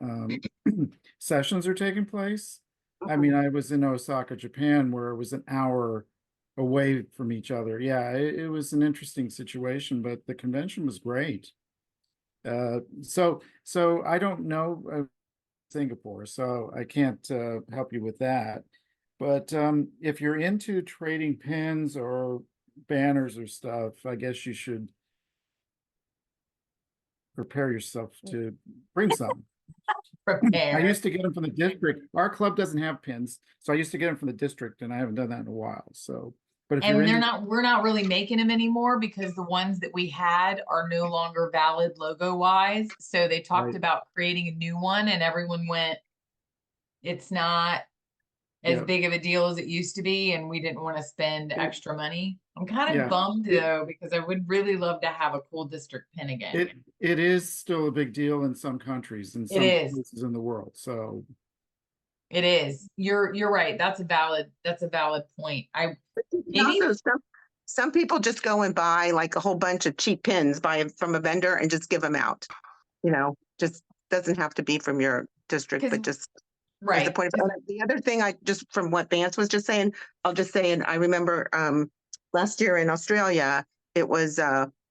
Speaker 4: sessions are taking place. I mean, I was in Osaka, Japan, where it was an hour away from each other. Yeah, it was an interesting situation, but the convention was great. So I don't know Singapore, so I can't help you with that. But if you're into trading pins or banners or stuff, I guess you should prepare yourself to bring some. I
Speaker 1: Prepare.
Speaker 4: used to get them from the district. Our club doesn't have pins, so I used to get them from the district, and I haven't done that in a while. So, but if you're
Speaker 1: And
Speaker 4: into,
Speaker 1: we're not really making them anymore, because the ones that we had are no longer valid logo wise. So they talked
Speaker 4: Right.
Speaker 1: about creating a new one, and everyone went, it's not as
Speaker 4: Yeah.
Speaker 1: big of a deal as it used to be, and we didn't want to spend
Speaker 3: Mm.
Speaker 1: extra money. I'm kind of
Speaker 4: Yeah.
Speaker 1: bummed though, because I would really love to have a cool district pin again.
Speaker 4: It is still a big deal in some countries, in
Speaker 1: It
Speaker 4: some
Speaker 1: is.
Speaker 4: places in the world. So
Speaker 1: It is. You're right. That's a valid point. Maybe
Speaker 3: Also, some people just go and buy like a whole bunch of cheap pins from a vendor and just give them out. Just doesn't have to be from your district, but
Speaker 1: because
Speaker 3: just as a
Speaker 1: right.
Speaker 3: point of, the other thing I just, from what Vance was just saying, I'll just say, and I remember last year in Australia, it was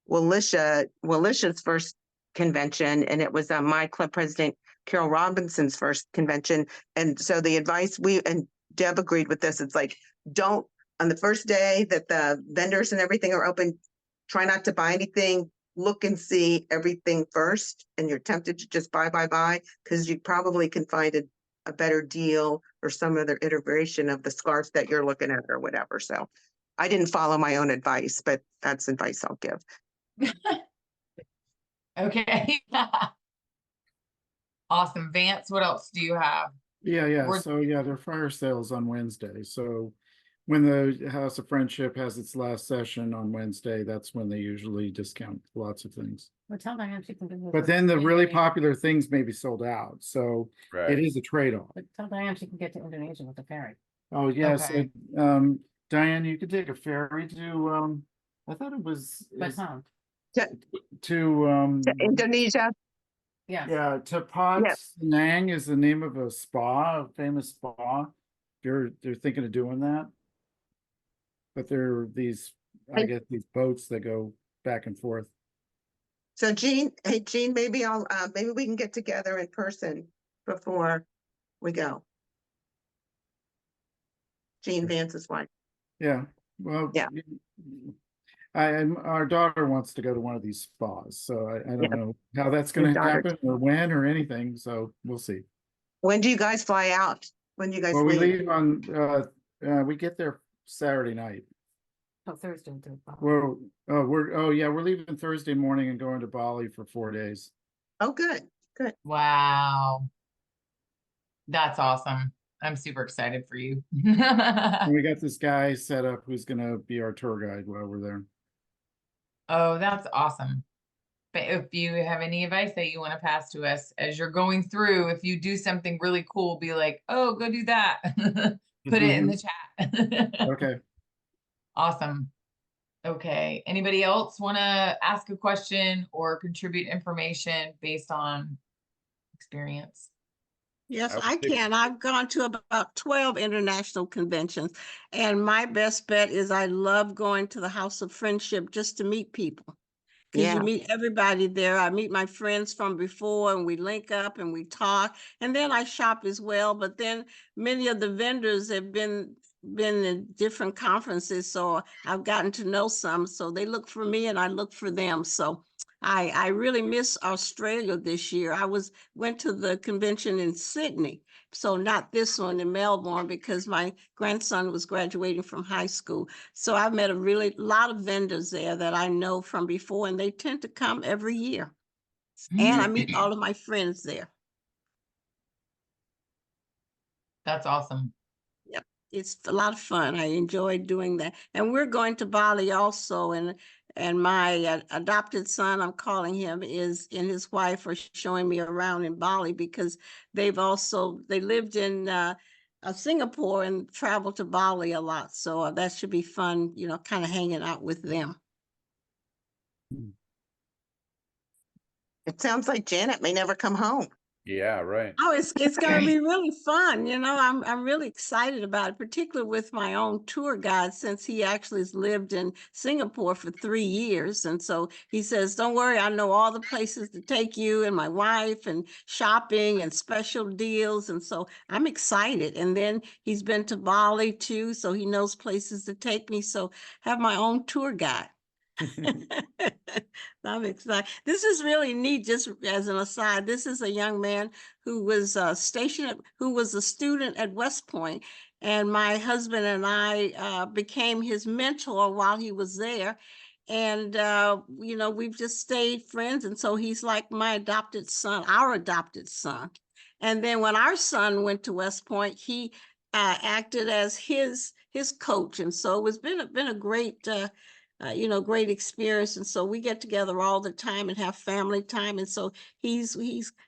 Speaker 3: Willisha's first convention, and it was my club president Carol Robinson's first convention. And so the advice and Deb agreed with this. It's like, don't, on the first day that the vendors and everything are open, try not to buy anything. Look and see everything first, and you're tempted to just buy, because you probably can find a better deal or some other iteration of the scarf that you're looking at or whatever. So I didn't follow my own advice, but that's advice I'll give.
Speaker 1: Okay. Awesome. Vance, what else do you have?
Speaker 4: yeah.
Speaker 1: We're-
Speaker 4: So yeah, there are fire sales on Wednesday. So when the House of Friendship has its last session on Wednesday, that's when they usually discount lots of things.
Speaker 8: Well, tell Diane she can do.
Speaker 4: But then the really popular things may be sold out. So
Speaker 2: Right.
Speaker 4: it is a trade-off.
Speaker 8: But tell Diane she can get to Indonesia with the ferry.
Speaker 4: Oh, yes.
Speaker 1: Okay.
Speaker 4: Diane, you could take a ferry to, I thought it was
Speaker 8: Batam.
Speaker 4: to,
Speaker 3: Indonesia.
Speaker 8: Yes.
Speaker 4: yeah, to Pot
Speaker 3: Yes.
Speaker 4: Nang is the name of a spa, a famous spa. They're thinking of doing that. But there are these, I guess, these boats that go back and forth.
Speaker 3: So Jean, maybe maybe we can get together in person before we go. Jean Vance's wife.
Speaker 4: Yeah, well,
Speaker 3: Yeah.
Speaker 4: Our daughter wants to go to one of these spas, so I don't
Speaker 3: Yeah.
Speaker 4: know how that's
Speaker 3: Your
Speaker 4: going to
Speaker 3: daughter
Speaker 4: happen or when or anything. So we'll see.
Speaker 3: When do you guys fly out? When do you guys
Speaker 4: Well, we
Speaker 3: leave?
Speaker 4: leave on, we get there Saturday night.
Speaker 8: Oh, Thursday. To Bali.
Speaker 4: Well, we're leaving Thursday morning and going to Bali for 4 days.
Speaker 3: Oh, good.
Speaker 1: Wow. That's awesome. I'm super excited for you.
Speaker 4: And we got this guy set up who's going to be our tour guide while we're there.
Speaker 1: Oh, that's awesome. But if you have any advice that you want to pass to us as you're going through, if you do something really cool, be like, oh, go do that. Put it in the chat.
Speaker 4: Okay.
Speaker 1: Awesome. Okay. Anybody else want to ask a question or contribute information based on experience?
Speaker 6: Yes,
Speaker 2: I would
Speaker 6: I
Speaker 2: think-
Speaker 6: can. I've gone to about 12 international conventions, and my best bet is I love going to the House of Friendship just to meet people. Because
Speaker 3: Yeah.
Speaker 6: you meet everybody there. I meet my friends from before, and we link up and we talk. And then I shop as well. But then many of the vendors have been in different conferences, so I've gotten to know some. So they look for me, and I look for them. So I really miss Australia this year. Went to the convention in Sydney, so not this one in Melbourne, because my grandson was graduating from high school. So I've met a lot of vendors there that I know from before, and they tend to come every year. And I meet all of my friends there.
Speaker 1: That's awesome.
Speaker 6: It's a lot of fun. I enjoy doing that. And we're going to Bali also. And my adopted son, I'm calling him, and his wife are showing me around in Bali, because they lived in Singapore and traveled to Bali a lot. So that should be fun, kind of hanging out with them.
Speaker 3: It sounds like Janet may never come home.
Speaker 2: Yeah, right.
Speaker 6: Oh, it's going to be really fun. I'm really excited about it, particularly with my own tour guide, since he actually has lived in Singapore for 3 years. And so he says, don't worry, I know all the places to take you and my wife, and shopping and special deals. And so I'm excited. And then he's been to Bali too, so he knows places to take me. So have my own tour guide. I'm excited. This is really neat. Just as an aside, this is a young man who was who was a student at West Point, and my husband and I became his mentor while he was there. And we've just stayed friends, and so he's like my adopted son, our adopted son. And then when our son went to West Point, he acted as his coach, and so it's been a great great experience. And so we get together all the time and have family time. And so he's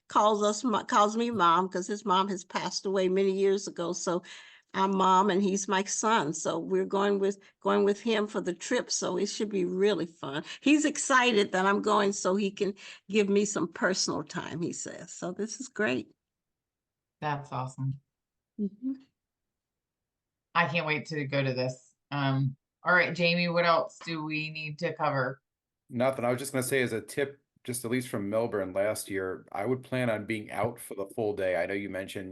Speaker 6: calls me mom, because his mom has passed away many years ago. So I'm mom and he's my son. So we're going with him for the trip. So it should be really fun. He's excited that I'm going so he can give me some personal time, he says. So this is great.
Speaker 1: That's awesome.
Speaker 6: Mhm.
Speaker 1: I can't wait to go to this. All right, Jamie, what else do we need to cover?
Speaker 2: Nothing. I was just going to say as a tip, just at least from Melbourne last year, I would plan on being out for the full day. I know you mentioned,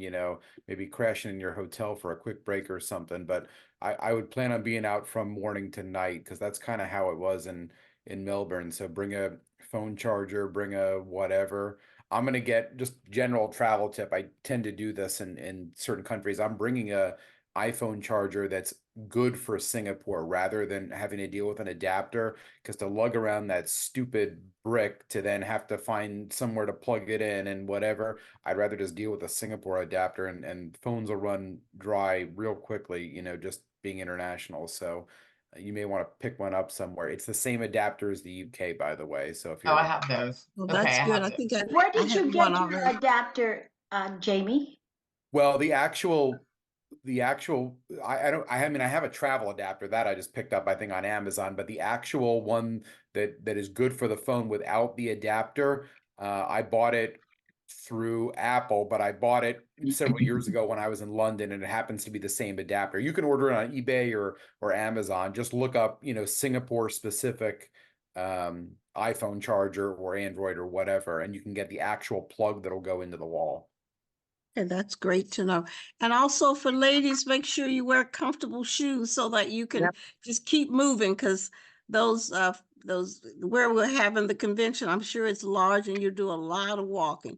Speaker 2: maybe crashing in your hotel for a quick break or something, but I would plan on being out from morning to night, because that's kind of how it was in Melbourne. So bring a phone charger, bring a whatever. I'm going to get just general travel tip. I tend to do this in certain countries. I'm bringing a iPhone charger that's good for Singapore rather than having to deal with an adapter, because to lug around that stupid brick to then have to find somewhere to plug it in and whatever, I'd rather just deal with a Singapore adapter, and phones will run dry real quickly, just being international. So you may want to pick one up somewhere. It's the same adapter as the UK, by the way. So if
Speaker 1: Oh, I
Speaker 2: you're,
Speaker 1: have those.
Speaker 6: Well,
Speaker 1: Okay,
Speaker 6: that's
Speaker 1: I
Speaker 6: good.
Speaker 1: have
Speaker 6: I
Speaker 1: those.
Speaker 6: think
Speaker 5: Where
Speaker 6: I
Speaker 5: did
Speaker 6: have
Speaker 5: you
Speaker 6: one
Speaker 5: get your
Speaker 6: already.
Speaker 5: adapter, Jamie?
Speaker 2: well, the actual I mean, I have a travel adapter that I just picked up, I think, on Amazon, but the actual one that is good for the phone without the adapter, I bought it through Apple, but I bought it several years ago when I was in London, and it happens to be the same adapter. You can order it on eBay or Amazon. Just look up, Singapore specific iPhone charger or Android or whatever, and you can get the actual plug that'll go into the wall.
Speaker 6: And that's great to know. And also for ladies, make sure you wear comfortable shoes so that you can
Speaker 3: Yep.
Speaker 6: just keep moving, because those where we're having the convention, I'm sure it's large and you do a lot of walking.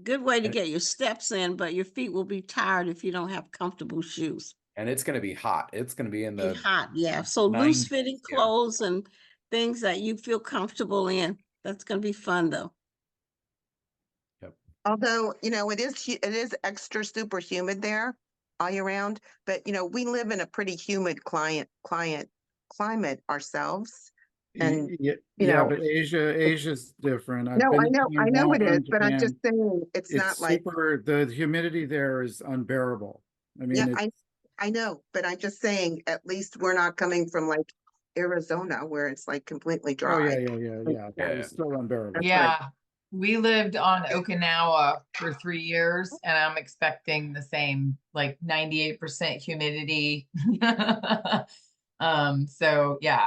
Speaker 6: Good way to
Speaker 2: And-
Speaker 6: get your steps in, but your feet will be tired if you don't have comfortable shoes.
Speaker 2: And it's going to be hot. It's going to be in
Speaker 6: Be
Speaker 2: the
Speaker 6: hot, yeah. So
Speaker 2: 90s.
Speaker 6: loose fitting
Speaker 2: Yeah.
Speaker 6: clothes and things that you feel comfortable in. That's going to be fun though.
Speaker 3: Although, it is extra super humid there all year round, but we live in a pretty humid climate ourselves. And
Speaker 4: Yeah, but Asia's different. I've
Speaker 3: no,
Speaker 4: been
Speaker 3: I
Speaker 4: to
Speaker 3: know it is,
Speaker 4: Taiwan,
Speaker 3: but I'm just
Speaker 4: Japan.
Speaker 3: saying it's
Speaker 4: It's
Speaker 3: not like,
Speaker 4: super, the humidity there is unbearable. I mean,
Speaker 3: yeah, I know, but I'm just saying, at least we're not coming from like Arizona where it's like completely
Speaker 4: oh,
Speaker 3: dry.
Speaker 4: yeah.
Speaker 2: Yeah.
Speaker 4: It's still unbearable.
Speaker 1: Yeah, we lived on Okinawa for 3 years, and I'm expecting the same, like 98% humidity. So yeah,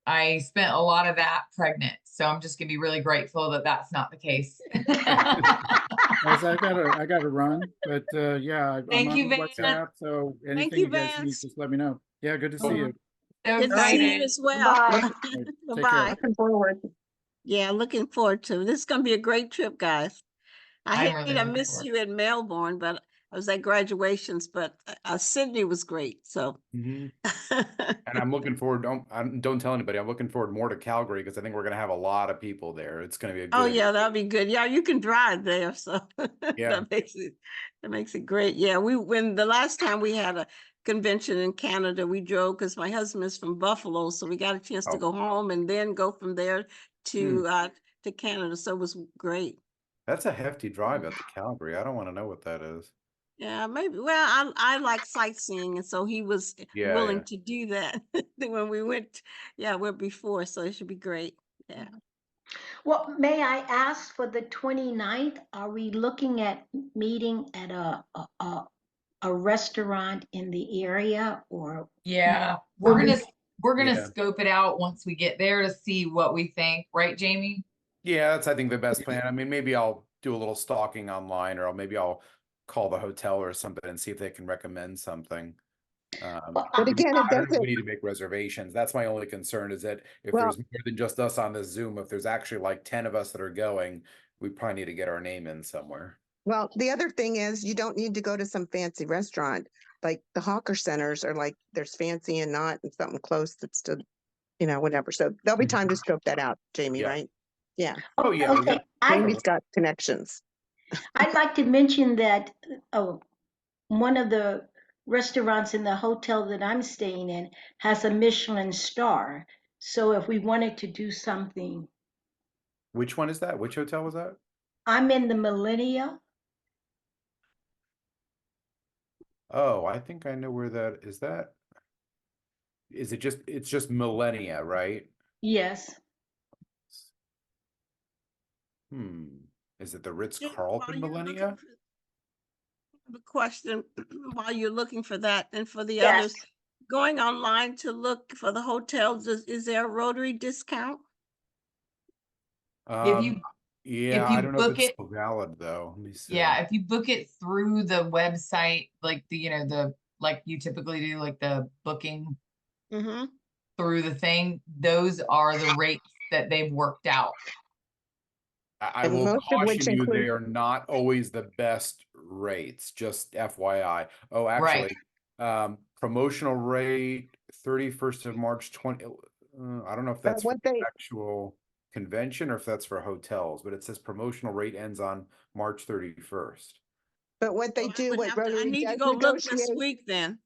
Speaker 1: I spent a lot of that pregnant, so I'm just gonna be really grateful that that's not the case.
Speaker 4: Guys, I gotta run, but yeah, I'm
Speaker 1: Thank
Speaker 4: on
Speaker 1: you, Vance.
Speaker 4: WhatsApp, so anything
Speaker 6: you,
Speaker 4: you guys need,
Speaker 6: Vance.
Speaker 4: just let me know. Yeah, good to see you.
Speaker 1: So
Speaker 6: Good to see you
Speaker 1: excited.
Speaker 6: as well.
Speaker 5: Bye.
Speaker 4: Take
Speaker 6: Bye-bye.
Speaker 4: care.
Speaker 3: Looking forward.
Speaker 6: Yeah, looking forward to it. This is gonna be a great trip, guys.
Speaker 1: I'm
Speaker 6: I
Speaker 1: really
Speaker 6: hate I
Speaker 1: looking
Speaker 6: missed
Speaker 1: forward.
Speaker 6: you in Melbourne, but I was at graduations, but Sydney was great. So
Speaker 2: Mhm. And I'm looking forward. Don't tell anybody. I'm looking forward more to Calgary, because I think we're going to have a lot of people there. It's going to be a
Speaker 6: oh
Speaker 2: good.
Speaker 6: yeah, that'll be good. Yeah, you can drive there, so
Speaker 2: Yeah.
Speaker 6: that makes it great. Yeah, when the last time we had a convention in Canada, we drove because my husband is from Buffalo, so we got a chance to
Speaker 2: Oh.
Speaker 6: go home and then go from there to Canada. So it was great.
Speaker 2: That's a hefty drive out to Calgary. I don't want to know what that is.
Speaker 6: Yeah, maybe. Well, I like sightseeing, and so he was
Speaker 2: Yeah,
Speaker 6: willing
Speaker 2: yeah.
Speaker 6: to do that when we went. Yeah, went before, so it should be great. Yeah.
Speaker 5: Well, may I ask for the 29th? Are we looking at meeting at a restaurant in the area, or
Speaker 1: Yeah,
Speaker 5: Will
Speaker 1: we're
Speaker 5: we-
Speaker 1: gonna
Speaker 2: Yeah.
Speaker 1: scope it out once we get there to see what we think, right, Jamie?
Speaker 2: Yeah, that's, I think, the best plan. I mean, maybe I'll do a little stalking online, or maybe I'll call the hotel or something and see if they can recommend something.
Speaker 5: Well,
Speaker 3: But again, it
Speaker 2: I don't know if
Speaker 3: doesn't,
Speaker 2: we need to make reservations. That's my only concern, is that if
Speaker 3: Well-
Speaker 2: there's more than just us on this Zoom, if there's actually like 10 of us that are going, we probably need to get our name in somewhere.
Speaker 3: well, the other thing is you don't need to go to some fancy restaurant. Like the hawker centers are like, there's fancy and not, and something close that's still, whatever. So there'll be time to scope that out, Jamie,
Speaker 2: Yeah.
Speaker 3: right? Yeah.
Speaker 2: Oh, yeah, we
Speaker 5: okay.
Speaker 2: got-
Speaker 3: Jamie's got connections.
Speaker 5: I'd like to mention that one of the restaurants in the hotel that I'm staying in has a Michelin star. So if we wanted to do something,
Speaker 2: Which one is that? Which hotel was that?
Speaker 5: I'm in the Millennia.
Speaker 2: Oh, I think I know where that is. That is it. Just it's just Millennia, right?
Speaker 5: Yes.
Speaker 2: Is it the Ritz
Speaker 6: Just while
Speaker 2: Carlton
Speaker 6: you're looking
Speaker 2: Millennia?
Speaker 6: for the question, while you're looking for that and for the
Speaker 5: Yes.
Speaker 6: others, going online to look for the hotels, is there a Rotary discount?
Speaker 1: If you
Speaker 2: Yeah,
Speaker 1: if
Speaker 2: I
Speaker 1: you
Speaker 2: don't know if
Speaker 1: book
Speaker 2: it's
Speaker 1: it,
Speaker 2: still valid though. Let me see.
Speaker 1: yeah, if you book it through the website, like the like you typically do, like the booking
Speaker 6: Mm-hmm.
Speaker 1: through the thing, those are the rates that they've worked out.
Speaker 2: I
Speaker 3: And
Speaker 2: will
Speaker 3: most of which
Speaker 2: caution you,
Speaker 3: include,
Speaker 2: they are not always the best rates, just FYI. Oh,
Speaker 1: Right.
Speaker 2: actually, promotional rate 31st of March 20. I don't know if that's for
Speaker 3: what
Speaker 2: the
Speaker 3: they,
Speaker 2: actual convention or if that's for hotels, but it says promotional rate ends on March 31st.
Speaker 3: but what they
Speaker 6: So I
Speaker 3: do,
Speaker 6: would
Speaker 3: what
Speaker 6: have to, I
Speaker 3: Rotary
Speaker 6: need to
Speaker 3: does
Speaker 6: go look this
Speaker 3: negotiate,
Speaker 6: week then,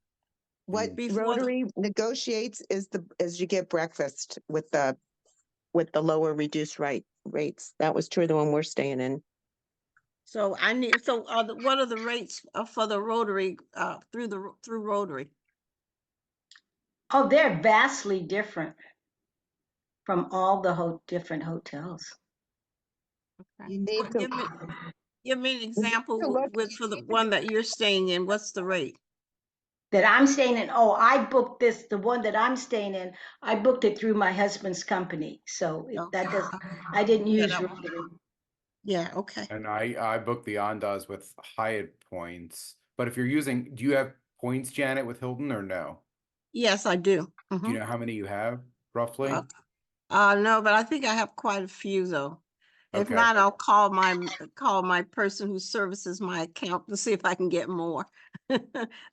Speaker 3: what
Speaker 6: before the,
Speaker 3: Rotary negotiates is you get breakfast with the lower reduced rates. That was true the one we're staying in.
Speaker 6: so I need, so what are the rates for the Rotary, through Rotary?
Speaker 5: Oh, they're vastly different from all the different hotels.
Speaker 6: Okay.
Speaker 3: You need to
Speaker 6: Give me an example
Speaker 3: look.
Speaker 6: with, for the one that you're staying in, what's the rate?
Speaker 5: That I'm staying in. Oh, I booked this, the one that I'm staying in, I booked it through my husband's company. So that
Speaker 6: Okay.
Speaker 5: does, I didn't
Speaker 6: Yeah,
Speaker 5: use
Speaker 6: that-
Speaker 5: Rotary.
Speaker 6: Yeah, okay.
Speaker 2: And I booked the Andaz with Hyatt points. But if you're using, do you have points, Janet, with Hilton or no?
Speaker 6: Yes, I do.
Speaker 2: Do you know how many you have roughly?
Speaker 6: No, but I think I have quite a few though. If
Speaker 2: Okay.
Speaker 6: not, I'll call my person who services my account to see if I can get more.
Speaker 2: Well,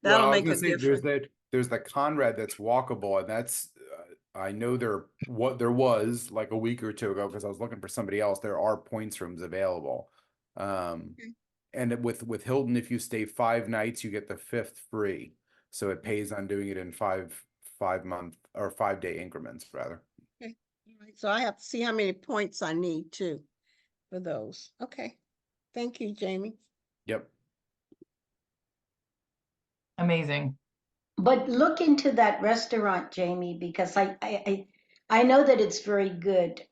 Speaker 6: That'll
Speaker 2: I was
Speaker 6: make
Speaker 2: gonna
Speaker 6: a
Speaker 2: say
Speaker 6: difference.
Speaker 2: there's the Conrad that's walkable, and that's I know there was like a week or two ago because I was looking for somebody else. There are points rooms available,
Speaker 6: Okay.
Speaker 2: and with Hilton, if you stay 5 nights, you get the fifth free. So it pays on doing it in 5 month or 5 day increments rather.
Speaker 6: Okay. All right. So I have to see how many points I need too for those. Okay. Thank you, Jamie.
Speaker 2: Yep.
Speaker 1: Amazing.
Speaker 5: But look into that restaurant, Jamie, because I know that it's very good.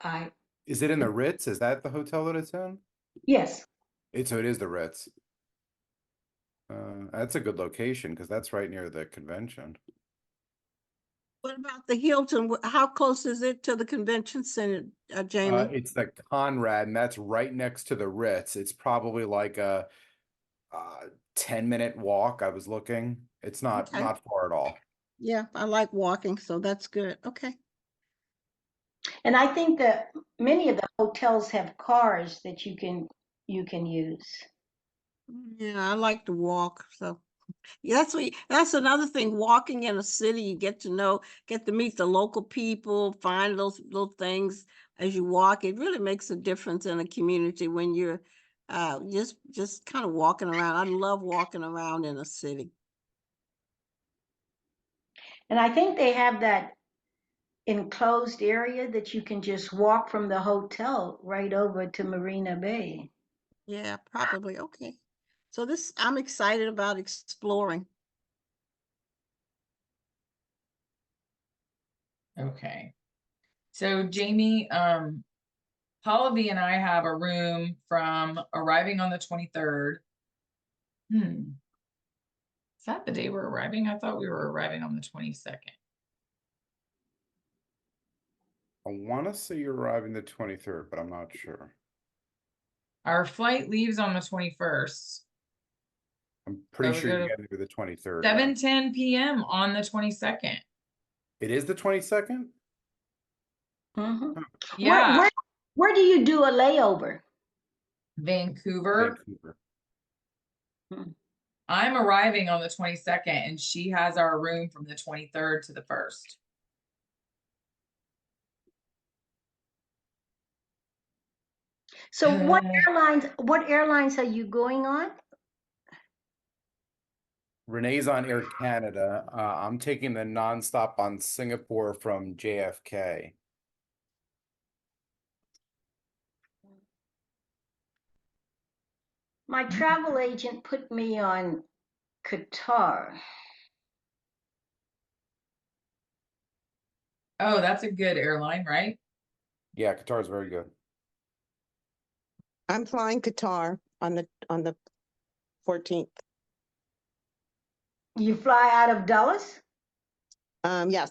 Speaker 2: Is it in the Ritz? Is that the hotel that it's in?
Speaker 5: Yes.
Speaker 2: So it is the Ritz. That's a good location because that's right near the convention.
Speaker 6: What about the Hilton? How close is it to the convention center, Jamie?
Speaker 2: It's the Conrad, and that's right next to the Ritz. It's probably like a 10-minute walk. I was looking. It's not
Speaker 6: Okay.
Speaker 2: far at all.
Speaker 6: Yeah, I like walking, so that's good. Okay.
Speaker 5: And I think that many of the hotels have cars that you can use.
Speaker 6: Yeah, I like to walk, so yeah, that's another thing. Walking in a city, you get to meet the local people, find those little things as you walk. It really makes a difference in a community when you're just kind of walking around. I love walking around in a city.
Speaker 5: And I think they have that enclosed area that you can just walk from the hotel right over to Marina Bay.
Speaker 6: Yeah, probably. Okay. So I'm excited about exploring.
Speaker 1: Okay. So Jamie, Paula V and I have a room from arriving on the 23rd. Is that the day we're arriving? I thought we were arriving on the 22nd.
Speaker 2: I want to say you're arriving the 23rd, but I'm not sure.
Speaker 1: Our flight leaves on the 21st.
Speaker 2: I'm pretty
Speaker 1: we
Speaker 2: sure
Speaker 1: go
Speaker 2: you're
Speaker 1: to
Speaker 2: getting to the 23rd. Yeah.
Speaker 1: 7:10 p.m. on the 22nd.
Speaker 2: It is the 22nd?
Speaker 5: Mm-hmm.
Speaker 1: Yeah.
Speaker 5: Where do you do a layover?
Speaker 1: Vancouver.
Speaker 2: Vancouver.
Speaker 1: I'm arriving on the 22nd and she has our room from the 23rd to the 1st.
Speaker 5: So what airlines are you going on?
Speaker 2: Renee's on Air Canada. I'm taking the nonstop on Singapore from JFK.
Speaker 5: My travel agent put me on Qatar.
Speaker 1: Oh, that's a good airline, right?
Speaker 2: Yeah, Qatar's very good.
Speaker 3: I'm flying Qatar on the 14th.
Speaker 5: You fly out of Dulles
Speaker 3: Yes,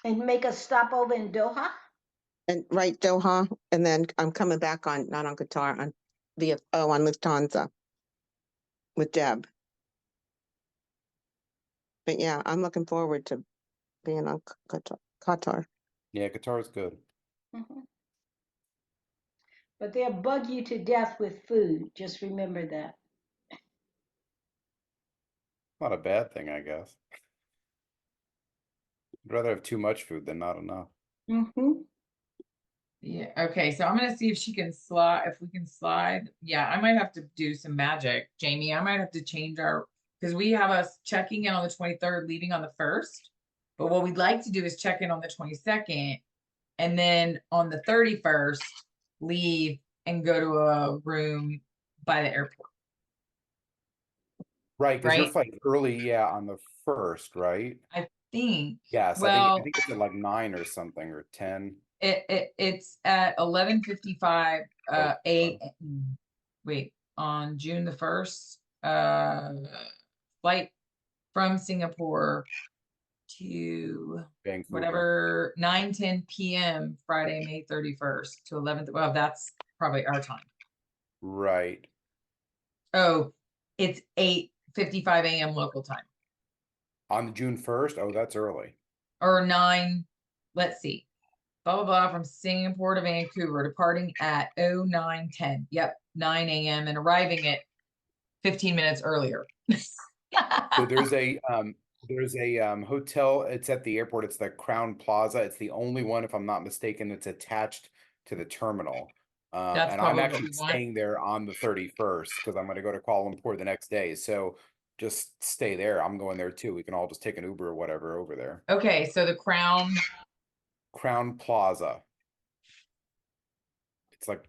Speaker 5: and make a stop over in Doha?
Speaker 3: and right, Doha, and then I'm coming back on, not on Qatar, on on Lufthansa with Deb. But yeah, I'm looking forward to being on Qatar.
Speaker 2: Yeah, Qatar's good.
Speaker 5: Mhm. But they'll bug you to death with food. Just remember that.
Speaker 2: Not a bad thing, I guess. I'd rather have too much food than not enough.
Speaker 5: Mm-hmm.
Speaker 1: Yeah. Okay. So I'm gonna see if she can slide. If we can slide. Yeah, I might have to do some magic, Jamie. I might have to change our because we have us checking in on the 23rd, leaving on the 1st. But what we'd like to do is check in on the 22nd, and then on the 31st, leave and go to a room by the airport.
Speaker 2: Right, because your
Speaker 1: Right?
Speaker 2: flight's early, yeah, on the 1st, right?
Speaker 1: I think.
Speaker 2: Yes, I
Speaker 1: Well,
Speaker 2: think it's at like 9 or something or 10.
Speaker 1: it's at 11:55
Speaker 2: Oh,
Speaker 1: a.m. Wait, on June the 1st, flight from Singapore to
Speaker 2: Vancouver.
Speaker 1: whatever 9:10 p.m. Friday, May 31st to 11th. Well, that's probably our time.
Speaker 2: Right.
Speaker 1: Oh, it's 8:55 a.m. local time.
Speaker 2: On June 1st? Oh, that's early.
Speaker 1: Or 9, let's see. Blah blah blah from Singapore to Vancouver, departing at 09:10. Yep, 9 a.m. and arriving at 15 minutes earlier.
Speaker 2: So there's a hotel, it's at the airport, it's the Crown Plaza. It's the only one, if I'm not mistaken, that's attached to the terminal.
Speaker 1: That's
Speaker 2: And I'm
Speaker 1: probably what
Speaker 2: actually
Speaker 1: we want.
Speaker 2: staying there on the 31st because I'm going to go to Kuala Lumpur the next day. So just stay there. I'm going there too. We can all just take an Uber or whatever over there.
Speaker 1: Okay, so the Crown.
Speaker 2: Crown Plaza.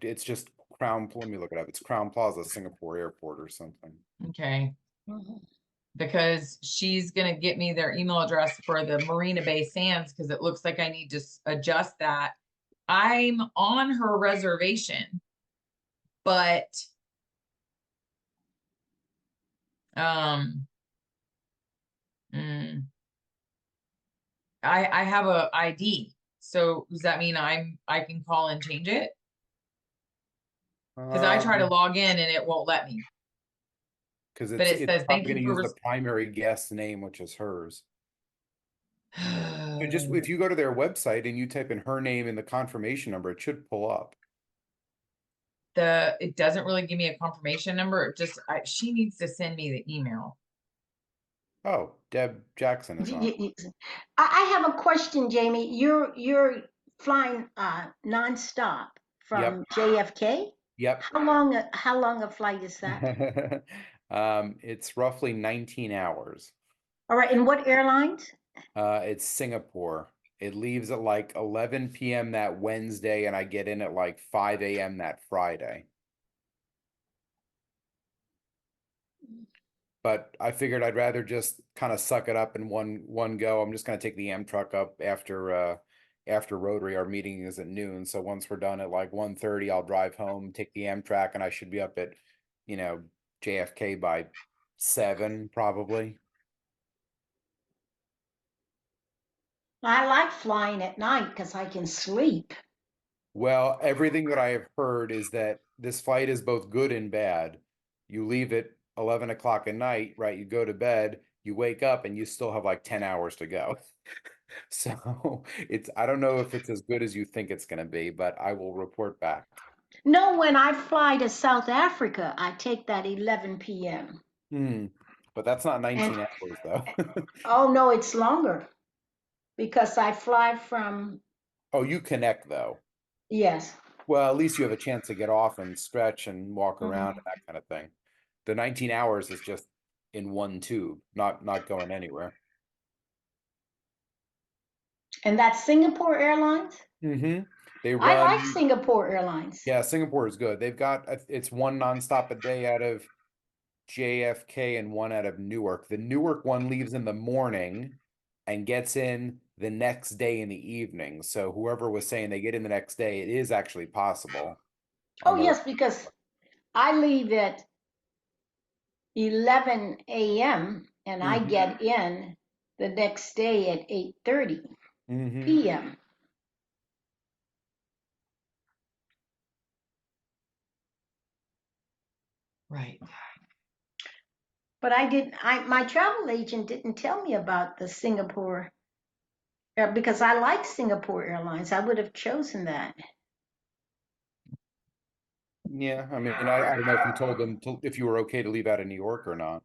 Speaker 2: It's just Crown. Let me look it up. It's Crown Plaza, Singapore Airport or something.
Speaker 1: Okay.
Speaker 5: Mm-hmm.
Speaker 1: Because she's gonna get me their email address for the Marina Bay Sands because it looks like I need to adjust that. I'm on her reservation, but um mm, I have a ID. So does that mean I can call and change it? Because I try to log in and it won't let me.
Speaker 2: Because
Speaker 1: But it
Speaker 2: it's
Speaker 1: says thank
Speaker 2: probably going
Speaker 1: you
Speaker 2: to
Speaker 1: for
Speaker 2: use the primary guest name, which is hers. So just if you go to their website and you type in her name and the confirmation number, it should pull up.
Speaker 1: it doesn't really give me a confirmation number. It just she needs to send me the email.
Speaker 2: Oh, Deb Jackson is on.
Speaker 5: I have a question, Jamie. You're flying nonstop from JFK?
Speaker 2: Yep.
Speaker 5: How long a flight is that?
Speaker 2: It's roughly 19 hours.
Speaker 5: All right, and what airlines?
Speaker 2: It's Singapore. It leaves at like 11 p.m. that Wednesday, and I get in at like 5 a.m. that Friday. But I figured I'd rather just kind of suck it up in one go. I'm just gonna take the Amtrak up after Rotary. Our meeting is at noon, so once we're done at like 1:30, I'll drive home, take the Amtrak, and I should be up at, JFK by 7 probably.
Speaker 5: I like flying at night because I can sleep.
Speaker 2: Well, everything that I have heard is that this flight is both good and bad. You leave at 11 o'clock at night, right? You go to bed, you wake up, and you still have like 10 hours to go. So I don't know if it's as good as you think it's going to be, but I will report back.
Speaker 5: No, when I fly to South Africa, I take that 11 p.m.
Speaker 2: But that's not 19 hours though.
Speaker 5: Oh, no, it's longer because I fly from.
Speaker 2: Oh, you connect though.
Speaker 5: Yes.
Speaker 2: Well, at least you have a chance to get off and stretch and walk around and that kind of thing. The 19 hours is just, in one tube, not going anywhere.
Speaker 5: And that's Singapore Airlines?
Speaker 2: Mm-hmm. They
Speaker 5: I like
Speaker 2: run,
Speaker 5: Singapore Airlines.
Speaker 2: yeah, Singapore is good. They've got, it's one nonstop a day out of JFK and one out of Newark. The Newark one leaves in the morning and gets in the next day in the evening. So whoever was saying they get in the next day, it is actually possible.
Speaker 5: Oh,
Speaker 2: on the-
Speaker 5: yes, because I leave at 11 a.m. and I
Speaker 2: Mhm.
Speaker 5: get in the next day at 8:30
Speaker 2: Mhm.
Speaker 5: p.m.
Speaker 1: Right.
Speaker 5: But my travel agent didn't tell me about the Singapore, because I like Singapore Airlines. I would have chosen that.
Speaker 2: Yeah, I mean, I don't know if you told them if you were okay to leave out of New York or not.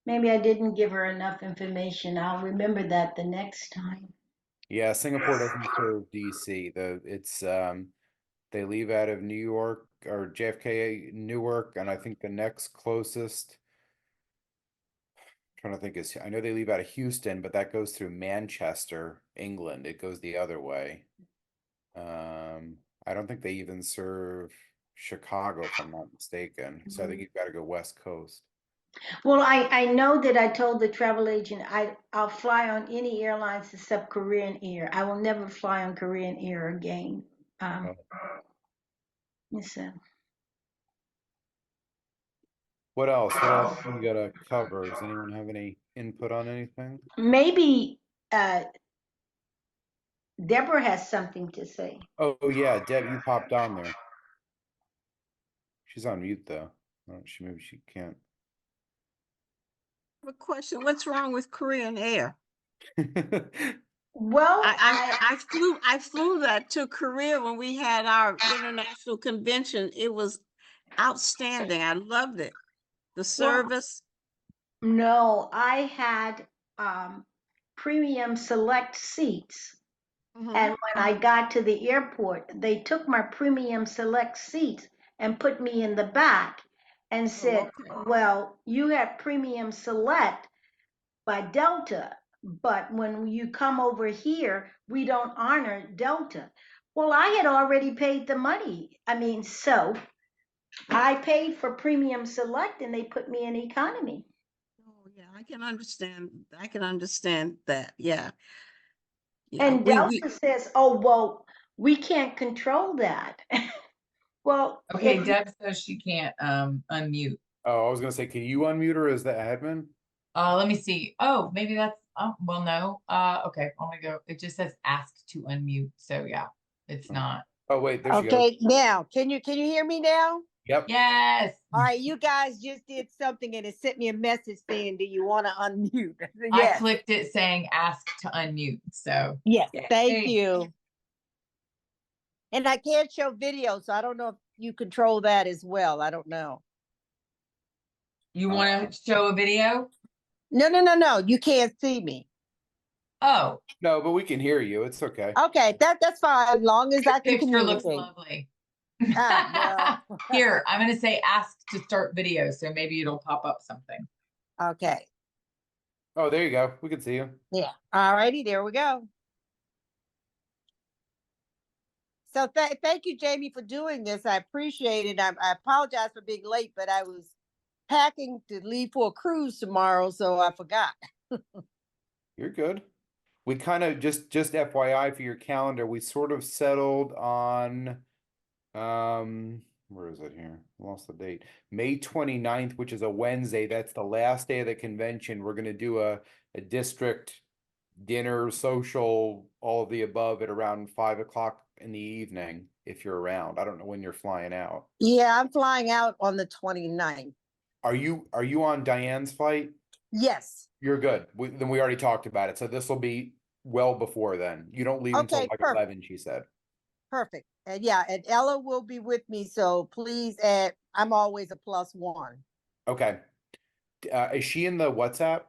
Speaker 5: Maybe I didn't give her enough information. I'll remember that the next time.
Speaker 2: Yeah, Singapore doesn't serve DC. They leave out of New York or JFK, Newark, and I think the next closest, trying to think, is I know they leave out of Houston, but that goes through Manchester, England. It goes the other way. I don't think they even serve Chicago, if I'm not mistaken. So I think you've got to go West Coast.
Speaker 5: Well, I know that I told the travel agent I'll fly on any airlines except Korean Air. I will never fly on Korean Air again.
Speaker 2: Oh.
Speaker 5: So
Speaker 2: What else? What else we gotta cover? Does anyone have any input on anything?
Speaker 5: maybe Deborah has something to say.
Speaker 2: Oh yeah, Deb, you popped on there. She's on mute though. Maybe she can't.
Speaker 6: I have a question. What's wrong with Korean Air?
Speaker 5: Well,
Speaker 6: I flew that to Korea when we had our international convention. It was outstanding. I loved it. The service.
Speaker 5: no, I had premium select seats.
Speaker 6: Mhm.
Speaker 5: And when I got to the airport, they took my premium select seats and put me in the back and said,
Speaker 6: okay.
Speaker 5: well, you have premium select by Delta, but when you come over here, we don't honor Delta. Well, I had already paid the money. I mean, so I paid for premium select and they put me in economy.
Speaker 6: Oh yeah, I can understand. I can understand that. Yeah. Yeah.
Speaker 5: And Delta says, oh, well, we can't control that. Well,
Speaker 1: Okay,
Speaker 5: if
Speaker 1: Deb says she can't unmute.
Speaker 2: Oh, I was gonna say, can you unmute her as the admin?
Speaker 1: Let me see. Oh, maybe that's, oh, well, no. Okay, I'm gonna go. It just says ask to unmute. So yeah, it's not.
Speaker 2: Oh wait, there she goes.
Speaker 9: Okay, now can you hear me now?
Speaker 2: Yep.
Speaker 1: Yes.
Speaker 9: All right, you guys just did something and it sent me a message saying, "Do you want to unmute?"
Speaker 1: I
Speaker 9: Yes,
Speaker 1: clicked it saying ask to unmute. So
Speaker 9: yes. Thank
Speaker 1: Yay.
Speaker 9: you. And I can't show video, so I don't know if you control that as well. I don't know.
Speaker 1: You want to show a video?
Speaker 9: No. You can't see me.
Speaker 1: Oh,
Speaker 2: No, but we can hear you. It's okay.
Speaker 9: Okay, that's fine. As long as I can
Speaker 1: picture looks
Speaker 9: communicate.
Speaker 1: lovely.
Speaker 9: Well.
Speaker 1: Here, I'm going to say ask to start video. So maybe it'll pop up something.
Speaker 9: Okay.
Speaker 2: Oh, there you go. We can see you.
Speaker 9: Yeah. All righty. There we go. So thank you, Jamie, for doing this. I appreciate it. I apologize for being late, but I was packing to leave for a cruise tomorrow, so I forgot.
Speaker 2: You're good. We kind of just FYI for your calendar, we sort of settled on where is it here? Lost the date. May 29th, which is a Wednesday. That's the last day of the convention. We're gonna do a district dinner, social, all of the above at around 5 o'clock in the evening if you're around. I don't know when you're flying out.
Speaker 9: Yeah, I'm flying out on the 29th.
Speaker 2: Are you on Diane's flight?
Speaker 9: Yes.
Speaker 2: You're good. Then we already talked about it. So this will be well before then. You don't leave until
Speaker 9: Okay,
Speaker 2: like
Speaker 9: perfect.
Speaker 2: 11, she said.
Speaker 9: Perfect. And yeah, and Ella will be with me, so please add, I'm always a +1.
Speaker 2: Okay. Is she in the WhatsApp?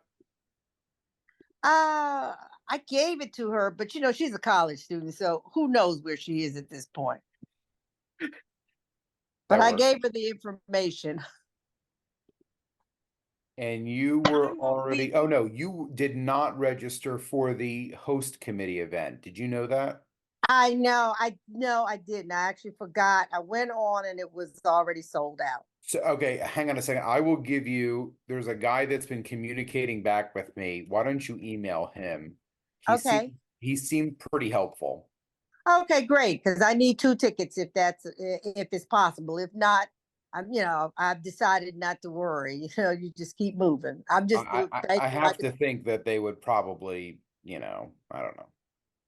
Speaker 9: I gave it to her, but she's a college student, so who knows where she is at this point. But I gave her the information.
Speaker 2: And you were
Speaker 6: I won't
Speaker 2: already,
Speaker 6: be-
Speaker 2: oh no, you did not register for the host committee event. Did you know that?
Speaker 9: I know, I didn't. I actually forgot. I went on and it was already sold out.
Speaker 2: So, okay, hang on a second. I will give you, there's a guy that's been communicating back with me. Why don't you email him?
Speaker 9: Okay.
Speaker 2: He seemed pretty helpful.
Speaker 9: Okay, great. Because I need 2 tickets if it's possible. If not, I've decided not to worry. You just keep moving. I'm just
Speaker 2: I have to think that they would probably, I don't know,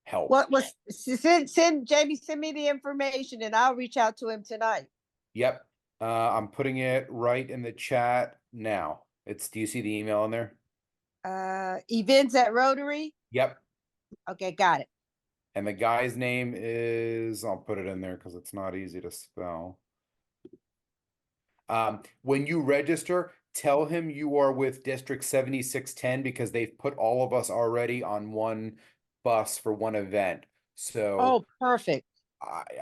Speaker 2: help.
Speaker 9: What was send Jamie, send me the information and I'll reach out to him tonight.
Speaker 2: Yep. I'm putting it right in the chat now. Do you see the email in there?
Speaker 9: Events at Rotary.
Speaker 2: Yep.
Speaker 9: Okay, got it.
Speaker 2: And the guy's name is, I'll put it in there because it's not easy to spell. When you register, tell him you are with District 7610 because they've put all of us already on one bus for one event. So
Speaker 9: Oh, perfect.